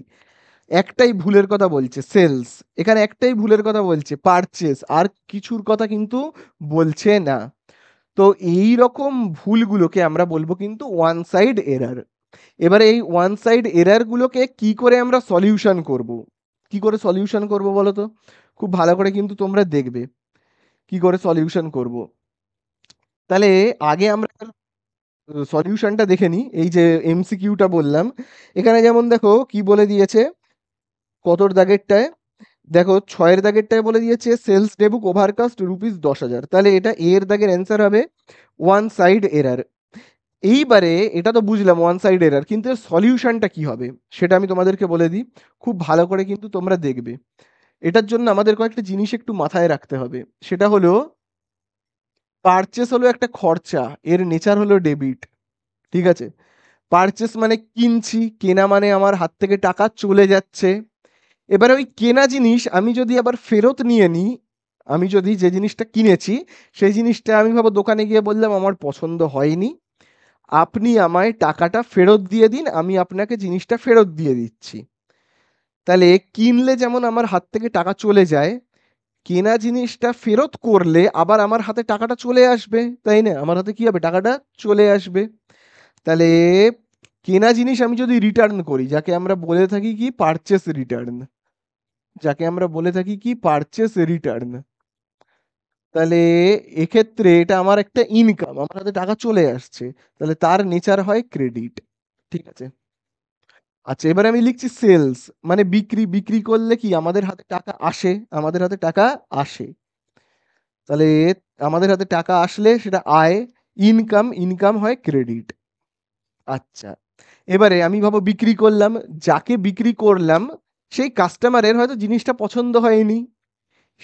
একটাই ভুলের কথা বলছে সেলস, এখানে একটাই ভুলের কথা বলছে পারচেস, আর কিছুর কথা কিন্তু বলছে না। তো এই রকম ভুলগুলোকে আমরা বলবো কিন্তু ওয়ান সাইড এরার। এবারে এই ওয়ান সাইড এরার গুলোকে কি করে আমরা সলিউশন করব, কি করে সলিউশন করব বলো তো? খুব ভালো করে কিন্তু তোমরা দেখবে কি করে সলিউশন করব। তাহলে আগে আমরা সলিউশনটা দেখে নিই। এই যে এমসিকিউটা বললাম, এখানে যেমন দেখো কি বলে দিয়েছে, কতর দাগেরটায় দেখো, ৬-এর দাগেরটায় বলে দিয়েছে সেলস ডেবুক ওভারকাস্ট রুপিস ১০,০০০। তাহলে এটা এর দাগের অ্যান্সার হবে ওয়ান সাইড এরার। এইবারে এটা তো বুঝলাম ওয়ান সাইড এরার, কিন্তু এর সলিউশনটা কি হবে সেটা আমি তোমাদেরকে বলে দিই। খুব ভালো করে কিন্তু তোমরা দেখবে। এটার জন্য আমাদের কয়েকটা জিনিস একটু মাথায় রাখতে হবে। সেটা হলো পারচেস হলো একটা খরচা, এর নেচার হলো ডেবিট, ঠিক আছে? পারচেস মানে কিনছি, কেনা মানে আমার হাত থেকে টাকা চলে যাচ্ছে। এবারে ওই কেনা জিনিস আমি যদি আবার ফেরত নিয়ে নিই, আমি যদি যে জিনিসটা কিনেছি সেই জিনিসটা আমি ভাবো দোকানে গিয়ে বললাম আমার পছন্দ হয়নি, আপনি আমায় টাকাটা ফেরত দিয়ে দিন, আমি আপনাকে জিনিসটা ফেরত দিয়ে দিচ্ছি। তাহলে কিনলে যেমন আমার হাত থেকে টাকা চলে যায়, কেনা জিনিসটা ফেরত করলে আবার আমার হাতে টাকাটা চলে আসবে, তাই না? আমার হাতে কি হবে, টাকাটা চলে আসবে। তাহলে কেনা জিনিস আমি যদি রিটার্ন করি, যাকে আমরা বলে থাকি কি পারচেস রিটার্ন, যাকে আমরা বলে থাকি কি পারচেস রিটার্ন, তাহলে এক্ষেত্রে এটা আমার একটা ইনকাম, আমার হাতে টাকা চলে আসছে, তাহলে তার নেচার হয় ক্রেডিট, ঠিক আছে? আচ্ছা এবারে আমি লিখছি সেলস, মানে বিক্রি, বিক্রি করলে কি আমাদের হাতে টাকা আসে, আমাদের হাতে টাকা আসে, তাহলে আমাদের হাতে টাকা আসলে সেটা আয়, ইনকাম, ইনকাম হয় ক্রেডিট। আচ্ছা, এবারে আমি ভাবো বিক্রি করলাম, যাকে বিক্রি করলাম সেই কাস্টমারের হয়তো জিনিসটা পছন্দ হয়নি,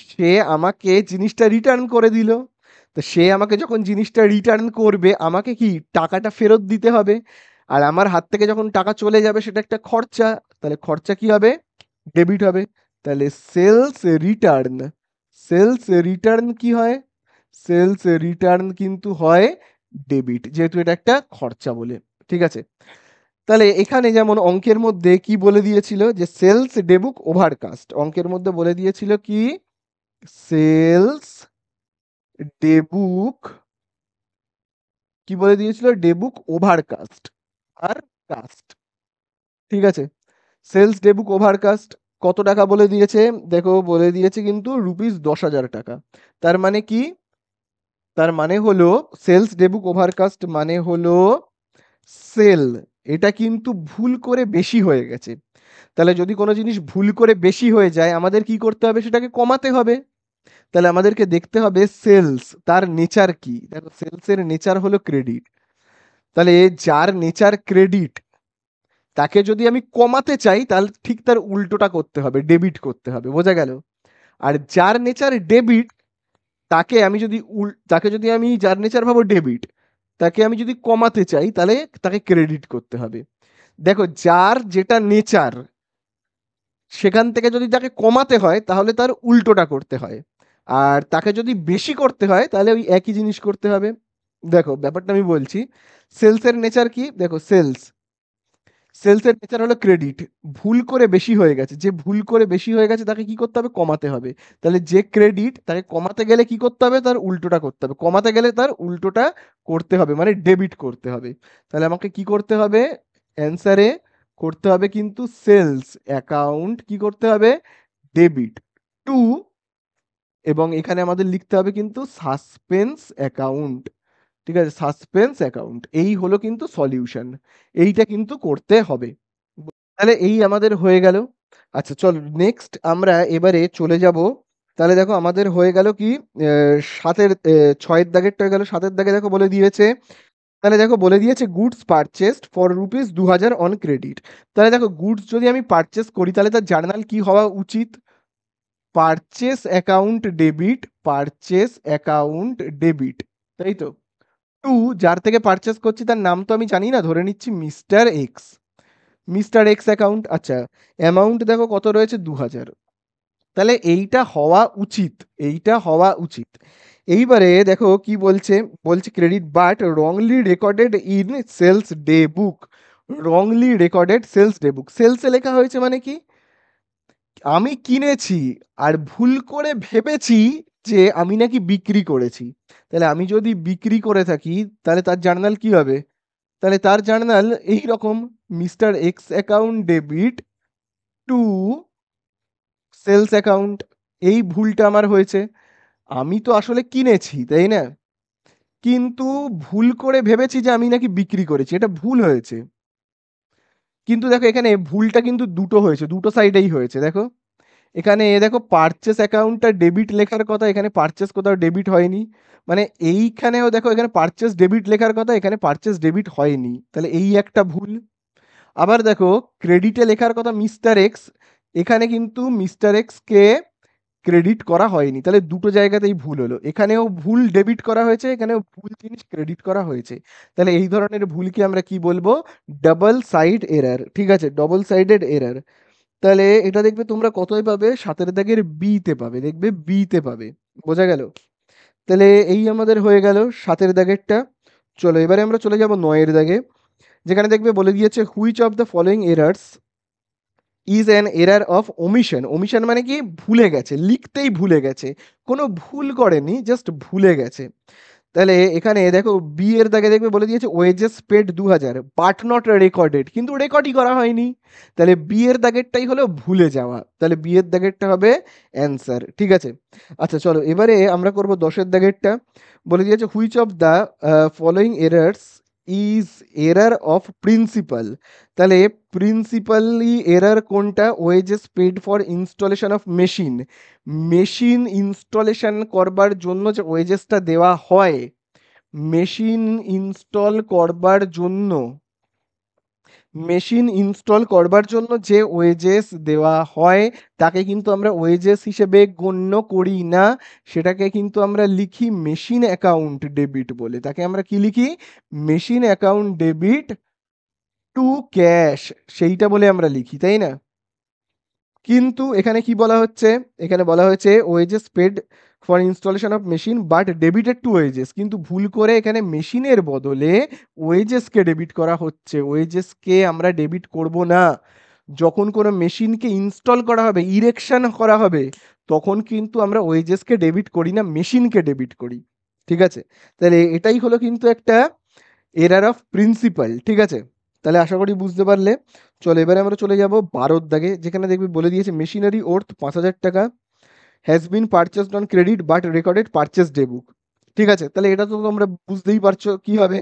সে আমাকে জিনিসটা রিটার্ন করে দিল। তো সে আমাকে যখন জিনিসটা রিটার্ন করবে আমাকে কি টাকাটা ফেরত দিতে হবে, আর আমার হাত থেকে যখন টাকা চলে যাবে সেটা একটা খরচা, তাহলে খরচা কি হবে, ডেবিট হবে। তাহলে সেলস রিটার্ন, সেলস রিটার্ন কি হয়, সেলস রিটার্ন কিন্তু হয় ডেবিট, যেহেতু এটা একটা খরচা বলে। ঠিক আছে, তাহলে এখানে যেমন অঙ্কের মধ্যে কি বলে দিয়েছিল যে সেলস ডেবুক ওভারকাস্ট, অঙ্কের মধ্যে বলে দিয়েছিল কি সেলস ডেবুক, কি বলে দিয়েছিল, ডেবুক ওভারকাস্ট আর কাস্ট। ঠিক আছে, সেলস ডেবুক ওভারকাস্ট কত টাকা বলে দিয়েছে, দেখো বলে দিয়েছে কিন্তু রুপিস 10,000 টাকা। তার মানে কি, তার মানে হলো সেলস ডেবুক ওভারকাস্ট মানে হলো সেল, এটা কিন্তু ভুল করে বেশি হয়ে গেছে। তাহলে যদি কোনো জিনিস ভুল করে বেশি হয়ে যায় আমাদের কি করতে হবে, সেটাকে কমাতে হবে। তাহলে আমাদেরকে দেখতে হবে সেলস তার নেচার কি, দেখো সেলস এর নেচার হলো ক্রেডিট। তাহলে যার নেচার ক্রেডিট তাকে যদি আমি কমাতে চাই তাহলে ঠিক তার উল্টোটা করতে হবে, ডেবিট করতে হবে, বোঝা গেল। আর যার নেচার ডেবিট তাকে আমি যদি তাকে যদি আমি যার নেচার ভাবো ডেবিট, তাকে আমি যদি কমাতে চাই তাহলে তাকে ক্রেডিট করতে হবে। দেখো যার যেটা নেচার সেখান থেকে যদি তাকে কমাতে হয় তাহলে তার উল্টোটা করতে হয়, আর তাকে যদি বেশি করতে হয় তাহলে ওই একই জিনিস করতে হবে। দেখো ব্যাপারটা আমি বলছি, সেলসের নেচার কি, দেখো সেলস, সেলসের নেচার হলো ক্রেডিট, ভুল করে বেশি হয়ে গেছে, যে ভুল করে বেশি হয়ে গেছে তাকে কি করতে হবে, কমাতে হবে। তাহলে যে ক্রেডিট তাকে কমাতে গেলে কি করতে হবে, তার উল্টোটা করতে হবে, কমাতে গেলে তার উল্টোটা করতে হবে, মানে ডেবিট করতে হবে। তাহলে আমাকে কি করতে হবে, অ্যান্সারে করতে হবে কিন্তু সেলস অ্যাকাউন্ট কি করতে হবে, ডেবিট টু, এবং এখানে আমাদের লিখতে হবে কিন্তু সাসপেন্স অ্যাকাউন্ট। ঠিক আছে, সাসপেন্স অ্যাকাউন্ট, এই হলো কিন্তু সলিউশন, এইটা কিন্তু করতে হবে। তাহলে এই আমাদের হয়ে গেল। আচ্ছা চল নেক্সট আমরা এবারে চলে যাব। তাহলে দেখো আমাদের হয়ে গেল কি, সাতের 6-এর দাগেরটা হয়ে গেল, 7-এর দাগে দেখো বলে দিয়েছে, তাহলে দেখো বলে দিয়েছে goods purchased for rupees 2,000 on credit. তাহলে দেখো গুডস যদি আমি পারচেস করি তাহলে তার জার্নাল কি হওয়া উচিত, purchase account debit, purchase account debit, তাই তো। টু, যার থেকে পারচেস করছি তার নাম তো আমি জানি না, ধরে নিচ্ছি mister x, mister X account. আচ্ছা, অ্যামাউন্ট দেখো কত রয়েছে 2,000, তাহলে এইটা হওয়া উচিত, এইটা হওয়া উচিত। এইবারে দেখো কি বলছে, বলছে credit but wrongly recorded in sales day book, wrongly recorded sales day book, সেলসে লেখা হয়েছে মানে কি, আমি কিনেছি আর ভুল করে ভেবেছি যে আমি নাকি বিক্রি করেছি। তাহলে আমি যদি বিক্রি করে থাকি তাহলে তার জার্নাল কি হবে, তাহলে তার জার্নাল এই রকম, mister X account debit to sales account, এই ভুলটা আমার হয়েছে। আমি তো আসলে কিনেছি তাই না, কিন্তু ভুল করে ভেবেছি যে আমি নাকি বিক্রি করেছি, এটা ভুল হয়েছে। কিন্তু দেখো এখানে ভুলটা কিন্তু দুটো হয়েছে, দুটো সাইডেই হয়েছে। দেখো এখানে দেখো পারচেস অ্যাকাউন্টটা ডেবিট লেখার কথা, এখানে পারচেস কোথাও ডেবিট হয়নি, মানে এইখানেও দেখো এখানে পারচেস ডেবিট লেখার কথা, এখানে পারচেস ডেবিট হয়নি, তাহলে এই একটা ভুল। আবার দেখো ক্রেডিটে লেখার কথা মিস্টার এক্স, এখানে কিন্তু মিস্টার এক্স কে ক্রেডিট করা হয়নি, তাহলে দুটো জায়গাতেই ভুল হলো, এখানেও ভুল ডেবিট করা হয়েছে, এখানেও ভুল জিনিস ক্রেডিট করা হয়েছে। তাহলে এই ধরনের ভুলকে আমরা কি বলবো, ডাবল সাইড এরার। ঠিক আছে, ডবল সাইডেড এরার। তাহলে এটা দেখবে তোমরা কোথায় পাবে, 7-এর দাগের বি তে পাবে, দেখবে বি তে পাবে, বোঝা গেল। তাহলে এই আমাদের হয়ে গেল 7-এর দাগেরটা। চলো এবারে আমরা চলে যাব 9-এর দাগে, যেখানে দেখবে বলে দিয়েছে which of the following errors is an error of ওমিশন, ওমিশন মানে কি, ভুলে গেছে, লিখতেই ভুলে গেছে, কোনো ভুল করেনি, জাস্ট ভুলে গেছে। তাহলে এখানে দেখো বি এর দাগে দেখবে বলে দিয়েছে wages paid 2,000 but not recorded, কিন্তু রেকর্ডই করা হয়নি। তাহলে বি এর দাগেরটাই হলো ভুলে যাওয়া, তাহলে বি এর দাগেরটা হবে অ্যান্সার। ঠিক আছে, আচ্ছা চলো এবারে আমরা করব 10-এর দাগেরটা, বলে দিয়েছে which of the following errors is error of principle. তাহলে প্রিন্সিপালি এরার কোনটা, wages paid for installation of machine, machine installation করবার জন্য যে ওয়েজেসটা দেওয়া হয়, মেশিন ইনস্টল করবার জন্য মেশিন ইনস্টল করবার জন্য যে ওয়েজেস দেওয়া হয় তাকে কিন্তু আমরা ওয়েজেস হিসেবে গণ্য করি না, সেটাকে কিন্তু আমরা লিখি মেশিন অ্যাকাউন্ট ডেবিট বলে। তাকে আমরা কি লিখি? Machine account debit two cash, সেইটা বলে আমরা লিখি, তাই না? কিন্তু এখানে কি বলা হচ্ছে? এখানে বলা হয়েছে wages paid for installation of machine but debited to wages, কিন্তু ভুল করে এখানে মেশিনের বদলে ওয়েজেসকে ডেবিট করা হচ্ছে। ওয়েজেসকে আমরা ডেবিট করব না। যখন কোনো মেশিনকে ইনস্টল করা হবে, ইরেকশন করা হবে, তখন কিন্তু আমরা ওয়েজেসকে ডেবিট করি না, মেশিনকে ডেবিট করি। ঠিক আছে? তাহলে এটাই হলো কিন্তু একটা এরার অফ প্রিন্সিপাল। ঠিক আছে? তাহলে আশা করি বুঝতে পারলে। চলো এবারে আমরা চলে যাব 12 দাগে, যেখানে দেখবি বলে দিয়েছে মেশিনারি ওর্থ 5,000 টাকা has been purchased on credit but recorded purchase day book. ঠিক আছে? তাহলে এটা তো তোমরা বুঝতেই পারছো কি হবে।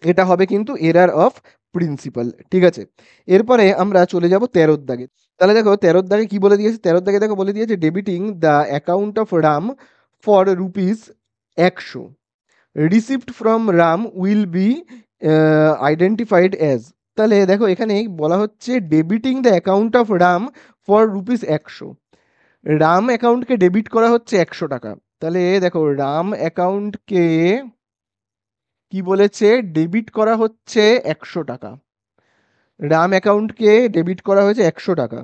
এটা হবে কিন্তু এরার অফ প্রিন্সিপাল। ঠিক আছে? এরপরে আমরা চলে যাব 13 দাগে। তাহলে দেখো 13 দাগে কি বলে দিয়েছে? 13 দাগে দেখো বলে দিয়েছে ডেবিটিং the account of Ram for rupees 100 received from Ram will be identified as. তাহলে দেখো এখানে বলা হচ্ছে ডেবিটিং the account of Ram for rupees 100। Ram অ্যাকাউন্টকে ডেবিট করা হচ্ছে 100 টাকা। তাহলে দেখো রাম অ্যাকাউন্টকে কি বলেছে? ডেবিট করা হচ্ছে 100 টাকা। রাম অ্যাকাউন্টকে ডেবিট করা হয়েছে 100 টাকা।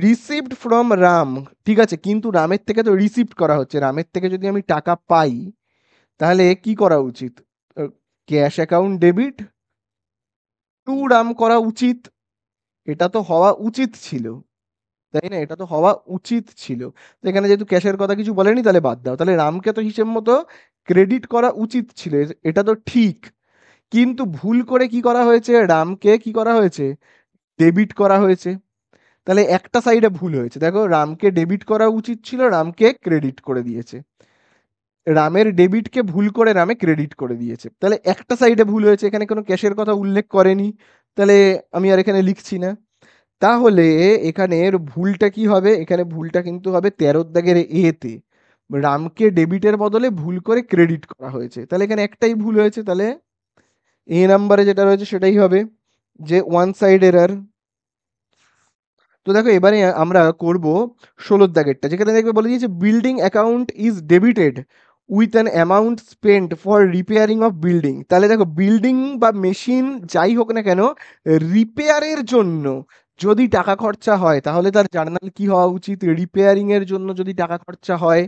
রিসিভড ফ্রম রাম, ঠিক আছে, কিন্তু রামের থেকে তো রিসিভড করা হচ্ছে। রামের থেকে যদি আমি টাকা পাই তাহলে কি করা উচিত? Cash account debit two Ram করা উচিত। এটা তো হওয়া উচিত ছিল, তাই না? এটা তো হওয়া উচিত ছিল। তো এখানে যেহেতু ক্যাশের কথা কিছু বলেনি তাহলে বাদ দাও। তাহলে রামকে তো হিসেব মতো ক্রেডিট করা উচিত ছিল, এটা তো ঠিক। কিন্তু ভুল করে কি করা হয়েছে? রামকে কি করা হয়েছে? ডেবিট করা হয়েছে। তাহলে একটা সাইডে ভুল হয়েছে। দেখো রামকে ডেবিট করা উচিত ছিল, রামকে ক্রেডিট করে দিয়েছে। রামের ডেবিটকে ভুল করে রামে ক্রেডিট করে দিয়েছে। তাহলে একটা সাইডে ভুল হয়েছে, এখানে কোনো ক্যাশের কথা উল্লেখ করেনি। তাহলে আমি আর এখানে লিখছি না। তাহলে এখানের ভুলটা কি হবে? এখানে ভুলটা কিন্তু হবে 13 দাগের এতে। রামকে ডেবিটের বদলে ভুল করে ক্রেডিট করা হয়েছে। তাহলে এখানে একটাই ভুল হয়েছে। তাহলে এ নাম্বারে যেটা রয়েছে সেটাই হবে, যে ওয়ান সাইড এরার। তো দেখো এবারে আমরা করব 16 দাগেরটা, যেখানে দেখবে বলে দিয়েছে building account is debited with an amount spent for repairing of building. তাহলে দেখো বিল্ডিং বা মেশিন যাই হোক না কেন, রিপেয়ারের জন্য যদি টাকা খরচা হয় তাহলে তার জার্নাল কি হওয়া উচিত? রিপেয়ারিং এর জন্য যদি টাকা খরচা হয়,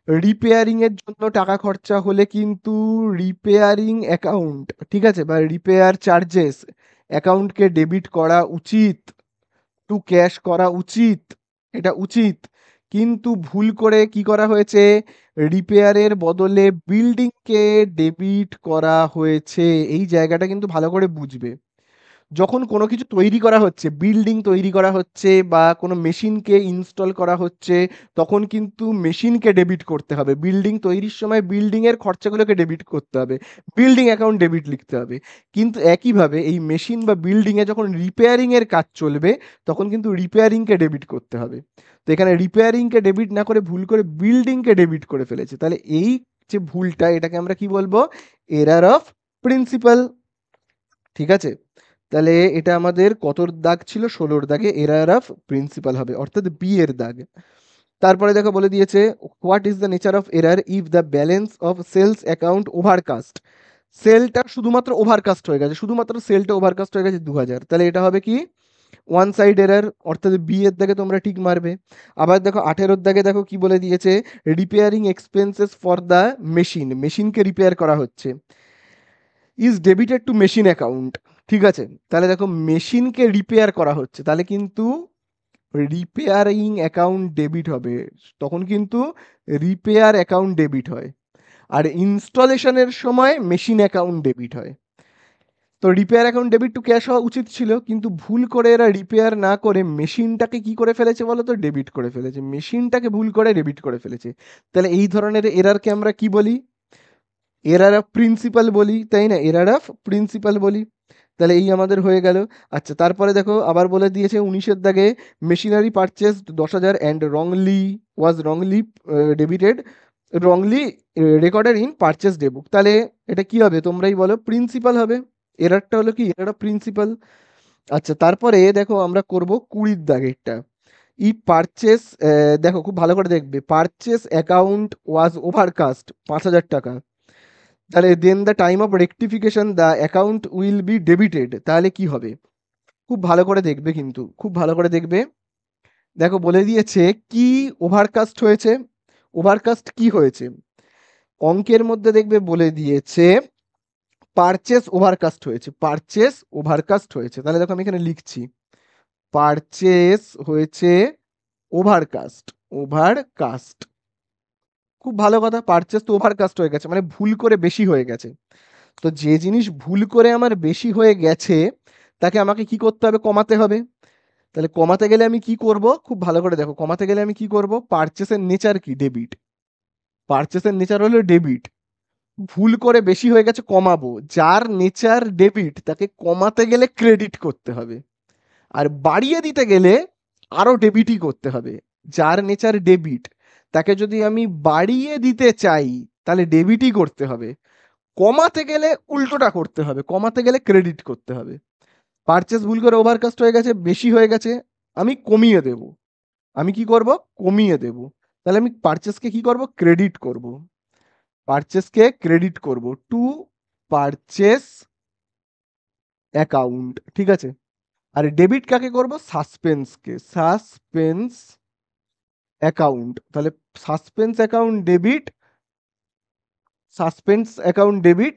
রিপেয়ারিং এর জন্য টাকা খরচা হলে কিন্তু রিপেয়ারিং অ্যাকাউন্ট, ঠিক আছে, বা রিপেয়ার চার্জেস অ্যাকাউন্টকে ডেবিট করা উচিত, টু ক্যাশ করা উচিত। এটা উচিত। কিন্তু ভুল করে কি করা হয়েছে? রিপেয়ারের বদলে বিল্ডিংকে ডেবিট করা হয়েছে। এই জায়গাটা কিন্তু ভালো করে বুঝবে। যখন কোনো কিছু তৈরি করা হচ্ছে, বিল্ডিং তৈরি করা হচ্ছে বা কোনো মেশিনকে ইনস্টল করা হচ্ছে, তখন কিন্তু মেশিনকে ডেবিট করতে হবে। বিল্ডিং তৈরির সময় বিল্ডিংয়ের খরচাগুলোকে ডেবিট করতে হবে, বিল্ডিং অ্যাকাউন্ট ডেবিট লিখতে হবে। কিন্তু একইভাবে এই মেশিন বা বিল্ডিংয়ে যখন রিপেয়ারিংয়ের কাজ চলবে তখন কিন্তু রিপেয়ারিংকে ডেবিট করতে হবে। তো এখানে রিপেয়ারিংকে ডেবিট না করে ভুল করে বিল্ডিংকে ডেবিট করে ফেলেছে। তাহলে এই যে ভুলটা, এটাকে আমরা কি বলবো? Error of principal. ঠিক আছে? তাহলে এটা আমাদের কতর দাগ ছিল? 16 দাগে এরার অফ প্রিন্সিপাল হবে, অর্থাৎ বি এর দাগ। তারপরে দেখো বলে দিয়েছে what is the nature of error if the balance of sales account overcast. সেলটা শুধুমাত্র ওভারকাস্ট হয়ে গেছে, শুধুমাত্র সেলটা ওভারকাস্ট হয়ে গেছে 2000। তাহলে এটা হবে কি? ওয়ান সাইড এরার, অর্থাৎ বি এর দাগে তোমরা ঠিক মারবে। আবার দেখো 18 দাগে দেখো কি বলে দিয়েছে repairing expenses for the machine, মেশিনকে রিপেয়ার করা হচ্ছে, is debited to machine account. ঠিক আছে? তাহলে দেখো মেশিনকে রিপেয়ার করা হচ্ছে, তাহলে কিন্তু রিপেয়ারিং অ্যাকাউন্ট ডেবিট হবে। তখন কিন্তু রিপেয়ার অ্যাকাউন্ট ডেবিট হয়, আর ইনস্টলেশনের সময় মেশিন অ্যাকাউন্ট ডেবিট হয়। তো repair account debit two cash হওয়া উচিত ছিল, কিন্তু ভুল করে এরা রিপেয়ার না করে মেশিনটাকে কি করে ফেলেছে বলো তো? ডেবিট করে ফেলেছে। মেশিনটাকে ভুল করে ডেবিট করে ফেলেছে। তাহলে এই ধরনের এরারকে আমরা কি বলি? এরার অফ প্রিন্সিপাল বলি, তাই না? এরার অফ প্রিন্সিপাল বলি। তাহলে এই আমাদের হয়ে গেল। আচ্ছা, তারপরে দেখো আবার বলে দিয়েছে 19-এর দাগে machinery purchase 10,000 and wrongly was wrongly debited wrongly recorded in purchase day book. তাহলে এটা কি হবে তোমরাই বলো? প্রিন্সিপাল হবে। এরারটা হলো কি এরারটা প্রিন্সিপাল। আচ্ছা তারপরে দেখো আমরা করব 20 দাগেরটা। ই পারচেস, দেখো খুব ভালো করে দেখবে, পারচেস অ্যাকাউন্ট ওয়াজ ওভারকাস্ট 5,000 টাকা। তাহলে then the time of rectification the account will be debited, তাহলে কি হবে? খুব ভালো করে দেখবে, কিন্তু খুব ভালো করে দেখবে। দেখো বলে দিয়েছে কি ওভারকাস্ট হয়েছে। ওভারকাস্ট কি হয়েছে অঙ্কের মধ্যে দেখবে বলে দিয়েছে পারচেস ওভারকাস্ট হয়েছে, পারচেস ওভারকাস্ট হয়েছে। তাহলে দেখো আমি এখানে লিখছি পারচেস হয়েছে ওভারকাস্ট, ওভারকাস্ট। খুব ভালো কথা, পারচেস তো ওভারকাস্ট হয়ে গেছে মানে ভুল করে বেশি হয়ে গেছে। তো যে জিনিস ভুল করে আমার বেশি হয়ে গেছে তাকে আমাকে কি করতে হবে? কমাতে হবে। তাহলে কমাতে গেলে আমি কি করব? খুব ভালো করে দেখো, কমাতে গেলে আমি কি করব? পারচেসের নেচার কি? ডেবিট। পারচেসের নেচার হলো ডেবিট। ভুল করে বেশি হয়ে গেছে কমাবো, যার নেচার ডেবিট তাকে কমাতে গেলে ক্রেডিট করতে হবে। আর বাড়িয়ে দিতে গেলে আরো ডেবিটই করতে হবে। যার নেচার ডেবিট তাকে যদি আমি বাড়িয়ে দিতে চাই তাহলে ডেবিটই করতে হবে। কমাতে গেলে উল্টোটা করতে হবে, কমাতে গেলে ক্রেডিট করতে হবে। পারচেস ভুল করে ওভারকাস্ট হয়ে গেছে, বেশি হয়ে গেছে, আমি কমিয়ে দেব। আমি কি করব? কমিয়ে দেব। তাহলে আমি পারচেসকে কি করব? ক্রেডিট করব। পারচেসকে ক্রেডিট করব টু পারচেস অ্যাকাউন্ট, ঠিক আছে। আর ডেবিট কাকে করব? সাসপেন্সকে, সাসপেন্স অ্যাকাউন্ট। তাহলে suspense account debit, suspense account debit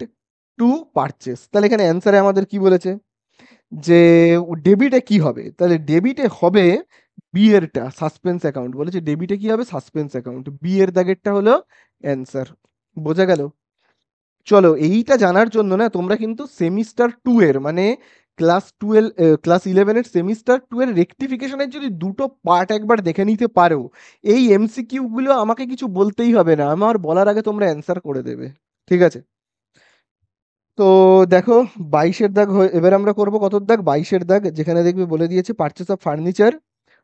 to purchase. তাহলে এখানে অ্যান্সারে আমাদের কি বলেছে যে ডেবিটে কি হবে? তাহলে ডেবিটে হবে বি এরটা, সাসপেন্স অ্যাকাউন্ট বলেছে। ডেবিটে কি হবে? Suspense account. বি এর দাগেরটা হলো অ্যান্সার। বোঝা গেল? চলো এইটা জানার জন্য না তোমরা কিন্তু সেমিস্টার টু এর মানে ক্লাস ইলেভেনের সেমিস্টার টু এর রেকটিফিকেশনের যদি দুটো পার্ট একবার দেখে নিতে পারো, এই এমসিকিউ গুলো আমাকে কিছু বলতেই হবে না, আমার বলার আগে তোমরা অ্যান্সার করে দেবে। ঠিক আছে? তো দেখো 22-এর দাগ এবার আমরা করব কত দাগ? 22-এর দাগ, যেখানে দেখবে বলে দিয়েছে purchase of furniture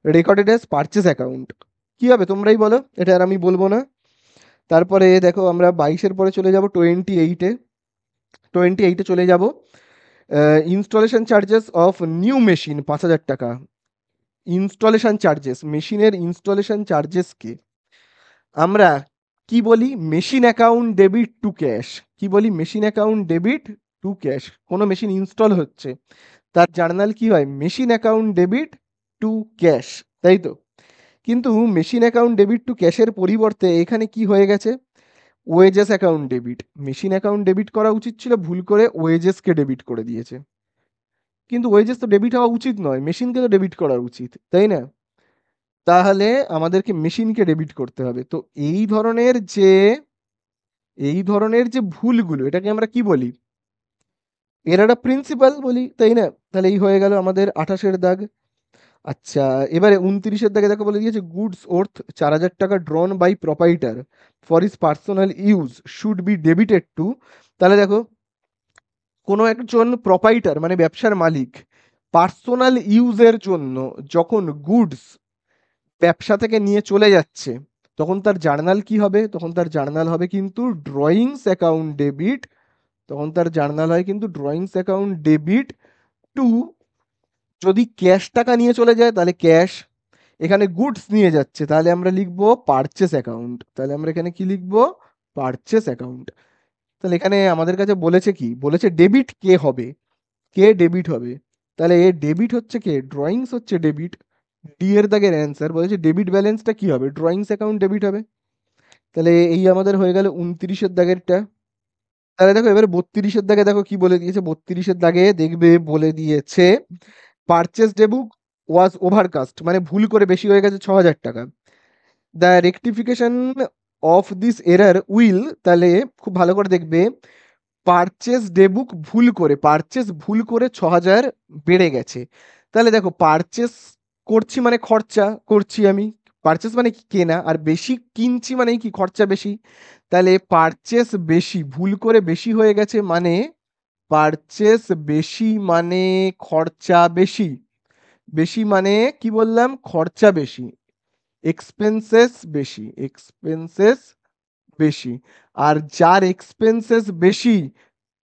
recorded as purchase account. কি হবে তোমরাই বলো, এটা আর আমি বলবো না। তারপরে দেখো আমরা 22-এর পরে চলে যাব 28-এ। 28-এ চলে যাব। Installation charges of new machine 5,000 টাকা। ইনস্টলেশন চার্জেস, মেশিনের ইনস্টলেশন চার্জেসকে আমরা কি বলি? Machine account debit two cash. কি বলি? Machine account debit two cash. কোনো মেশিন ইনস্টল হচ্ছে তার জার্নাল কি হয়? Machine account debit two cash, তাই তো? কিন্তু মেশিন অ্যাকাউন্ট ডেবিট টু ক্যাশের পরিবর্তে এখানে কি হয়ে গেছে? Wages account debit. Machine account debit করা উচিত ছিল, ভুল করে ওয়েজেসকে ডেবিট করে দিয়েছে। কিন্তু ওয়েজেস তো ডেবিট হওয়া উচিত নয়, মেশিনকে তো ডেবিট করা উচিত, তাই না? তাহলে আমাদেরকে মেশিনকে ডেবিট করতে হবে। তো এই ধরনের যে ভুলগুলো এটাকে আমরা কি বলি? এর একটা প্রিন্সিপাল বলি, তাই না? তাহলে এই হয়ে গেল আমাদের 28-এর দাগ। আচ্ছা এবারে 29-এর দাগে দেখো বলে দিয়েছে গুডস ওর্থ 4,000 টাকা drawn by proprietor for his personal use should be debited to. তাহলে দেখো কোনো একজন প্রপাইটার মানে ব্যবসার মালিক পার্সোনাল ইউজের জন্য যখন গুডস ব্যবসা থেকে নিয়ে চলে যাচ্ছে তখন তার জার্নাল কি হবে? তখন তার জার্নাল হবে কিন্তু ড্রয়িংস অ্যাকাউন্ট ডেবিট। তখন তার জার্নাল হয় কিন্তু ড্রয়িংস অ্যাকাউন্ট ডেবিট টু। যদি ক্যাশ টাকা নিয়ে চলে যায় তাহলে ক্যাশ, এখানে গুডস নিয়ে যাচ্ছে তাহলে আমরা লিখবো পারচেস অ্যাকাউন্ট। তাহলে আমরা এখানে কি লিখবো? Purchase account. তাহলে এখানে আমাদের কাছে বলেছে কি? বলেছে ডেবিট কে হবে, কে ডেবিট হবে। তাহলে এ ডেবিট হচ্ছে কে? ড্রয়িংস হচ্ছে ডেবিট। ডি এর দাগের অ্যান্সার বলেছে ডেবিট ব্যালেন্সটা কি হবে? ড্রয়িংস অ্যাকাউন্ট ডেবিট হবে। তাহলে এই আমাদের হয়ে গেল 29-এর দাগেরটা। তাহলে দেখো এবারে 32-এর দাগে দেখো কি বলে দিয়েছে। 32-এর দাগে দেখবে বলে দিয়েছে পারচেস ডেবুক ওয়াজ ওভারকাস্ট মানে ভুল করে বেশি হয়ে গেছে 6,000 টাকা। The rectification of this error will, তাহলে খুব ভালো করে দেখবে পারচেস ডেবুক ভুল করে, পারচেস ভুল করে 6,000 বেড়ে গেছে। তাহলে দেখো পারচেস করছি মানে খরচা করছি আমি, পারচেস মানে কি? কেনা। আর বেশি কিনছি মানে কি? খরচা বেশি। তাহলে পারচেস বেশি ভুল করে বেশি হয়ে গেছে মানে পারচেস বেশি মানে খরচা বেশি। বেশি মানে কি বললাম? খরচা বেশি, এক্সপেন্সেস বেশি, এক্সপেন্সেস বেশি। আর যার এক্সপেন্সেস বেশি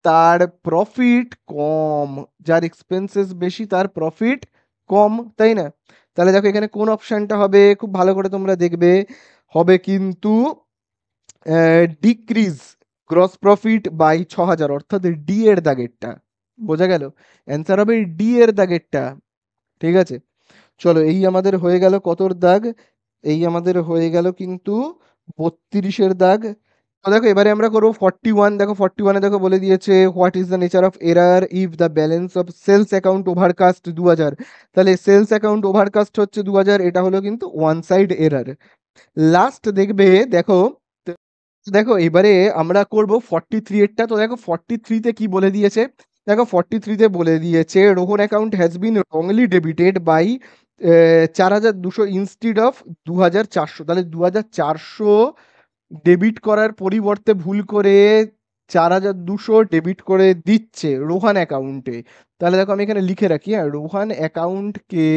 তার প্রফিট কম, যার এক্সপেন্সেস বেশি তার প্রফিট কম, তাই না? তাহলে দেখো এখানে কোন অপশনটা হবে, খুব ভালো করে তোমরা দেখবে, হবে কিন্তু ডিক্রিজ গ্রস প্রফিট বাই ৬,০০০, অর্থাৎ ডি এর দাগেরটা। বোঝা গেল? অ্যান্সার হবে ডি এর দাগেরটা। ঠিক আছে, চলো এই আমাদের হয়ে গেল কতর দাগ, এই আমাদের হয়ে গেল কিন্তু ৩২-এর দাগ। তো দেখো এবারে আমরা করবো 41। দেখো 41-এ দেখো বলে দিয়েছে what is the nature of error if the balance of sales account overcast ২০০০। তাহলে সেলস অ্যাকাউন্ট ওভারকাস্ট হচ্ছে ২০০০, এটা হলো কিন্তু ওয়ান সাইড এরার। লাস্ট দেখবে, দেখো দেখো এবারে আমরা করব 43 এরটা। তো দেখো 43 তে কি বলে দিয়েছে, দেখো 43 তে বলে দিয়েছে Rohan account has been wrongly debited by ৪,২০০ ইনস্টিড অফ ২,৪০০। তাহলে ২,৪০০ ডেবিট করার পরিবর্তে ভুল করে ৪,২০০ ডেবিট করে দিচ্ছে রোহান অ্যাকাউন্টে। তাহলে দেখো আমি এখানে লিখে রাখি, হ্যাঁ, রোহান অ্যাকাউন্টকে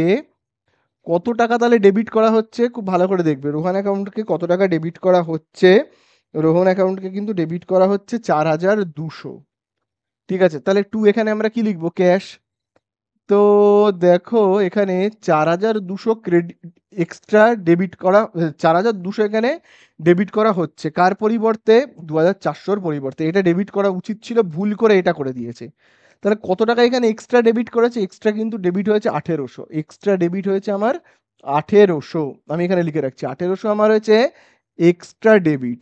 কত টাকা তাহলে ডেবিট করা হচ্ছে, খুব ভালো করে দেখবে রোহান অ্যাকাউন্টকে কত টাকা ডেবিট করা হচ্ছে। রোহন অ্যাকাউন্টকে কিন্তু ডেবিট করা হচ্ছে ৪,২০০। ঠিক আছে, তাহলে টু এখানে আমরা কি লিখবো, ক্যাশ। তো দেখো এখানে ৪,২০০ ক্রেডিট এক্সট্রা ডেবিট করা, ৪,২০০ এখানে ডেবিট করা হচ্ছে কার পরিবর্তে, ২,৪০০-র পরিবর্তে। এটা ডেবিট করা উচিত ছিল, ভুল করে এটা করে দিয়েছে। তাহলে কত টাকা এখানে এক্সট্রা ডেবিট করেছে, এক্সট্রা কিন্তু ডেবিট হয়েছে ১৮০০, এক্সট্রা ডেবিট হয়েছে আমার ১৮০০। আমি এখানে লিখে রাখছি ১৮০০ আমার হয়েছে এক্সট্রা ডেবিট,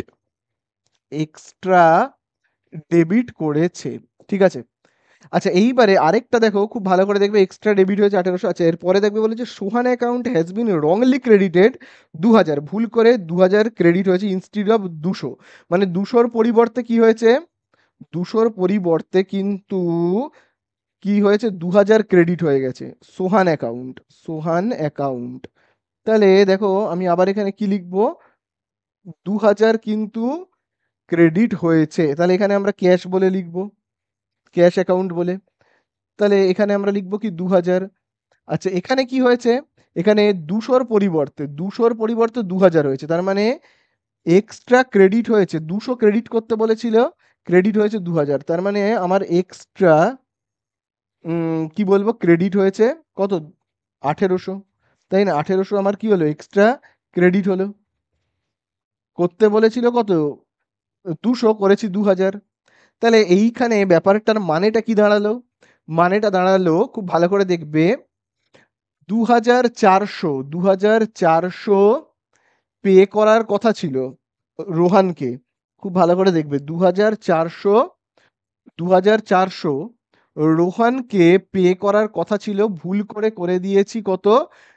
এক্সট্রা ডেবিট করেছে। ঠিক আছে, আচ্ছা এইবারে আরেকটা দেখো, খুব ভালো করে দেখবে, এক্সট্রা ডেবিট হয়েছে ১৮০০। আচ্ছা এরপরে দেখবে বলেছে Sohan account has been wrongly credited ২০০০, ভুল করে ২০০০ ক্রেডিট হয়েছে ইনস্টিড অফ ২০০। মানে ২০০-র পরিবর্তে কি হয়েছে, ২০০-র পরিবর্তে কিন্তু কি হয়েছে, ২০০০ ক্রেডিট হয়ে গেছে সোহান অ্যাকাউন্ট, সোহান অ্যাকাউন্ট। তাহলে দেখো আমি আবার এখানে কি লিখবো, ২০০০ কিন্তু ক্রেডিট হয়েছে, তাহলে এখানে আমরা ক্যাশ বলে লিখবো, ক্যাশ অ্যাকাউন্ট বলে। তাহলে এখানে আমরা লিখবো কি ২০০০। আচ্ছা এখানে কি হয়েছে, এখানে ২০০-র পরিবর্তে ২০০-র পরিবর্তে ২০০০ হয়েছে, তার মানে এক্সট্রা ক্রেডিট হয়েছে, ২০০ ক্রেডিট করতে বলেছিল, ক্রেডিট হয়েছে ২০০০। তার মানে আমার এক্সট্রা কি বলবো, ক্রেডিট হয়েছে কত, ১৮০০, তাই না? ১৮০০ আমার কি হলো, এক্সট্রা ক্রেডিট হলো। করতে বলেছিল কত, ২০০, করেছি ২০০০। তাহলে এইখানে ব্যাপারটার মানেটা কি দাঁড়ালো, মানেটা দাঁড়ালো, খুব ভালো করে দেখবে, ২,৪০০, ২,৪০০ পে করার কথা ছিল রোহানকে। খুব ভালো করে দেখবে, ২,৪০০, ২,৪০০ রোহানকে পে করার কথা ছিল, ভুল করে করে দিয়েছি কত,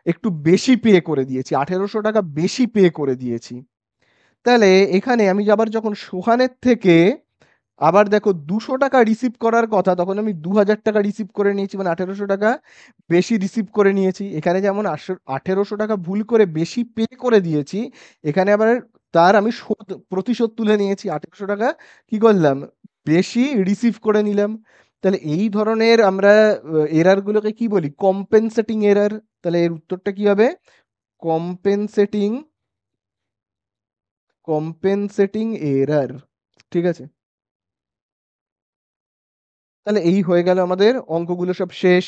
একটু বেশি পে করে দিয়েছি, ১৮০০ টাকা বেশি পে করে দিয়েছি। তাহলে এখানে আমি আবার যখন সোহানের থেকে আবার দেখো ২০০ টাকা রিসিভ করার কথা, তখন আমি ২,০০০ টাকা রিসিভ করে নিয়েছি, মানে ১৮০০ টাকা বেশি রিসিভ করে নিয়েছি। এখানে যেমন ১৮০০ টাকা ভুল করে বেশি পে করে দিয়েছি, এখানে আবার তার আমি প্রতিশোধ তুলে নিয়েছি, ১৮০০ টাকা কি করলাম, বেশি রিসিভ করে নিলাম। তাহলে এই ধরনের আমরা এরার গুলোকে কি বলি, কম্পেনসেটিং এরার। তাহলে এর উত্তরটা কি হবে, কম্পেনসেটিং, কম্পেনসেটিং এরার। ঠিক আছে, তাহলে এই হয়ে গেল আমাদের অঙ্কগুলো সব শেষ।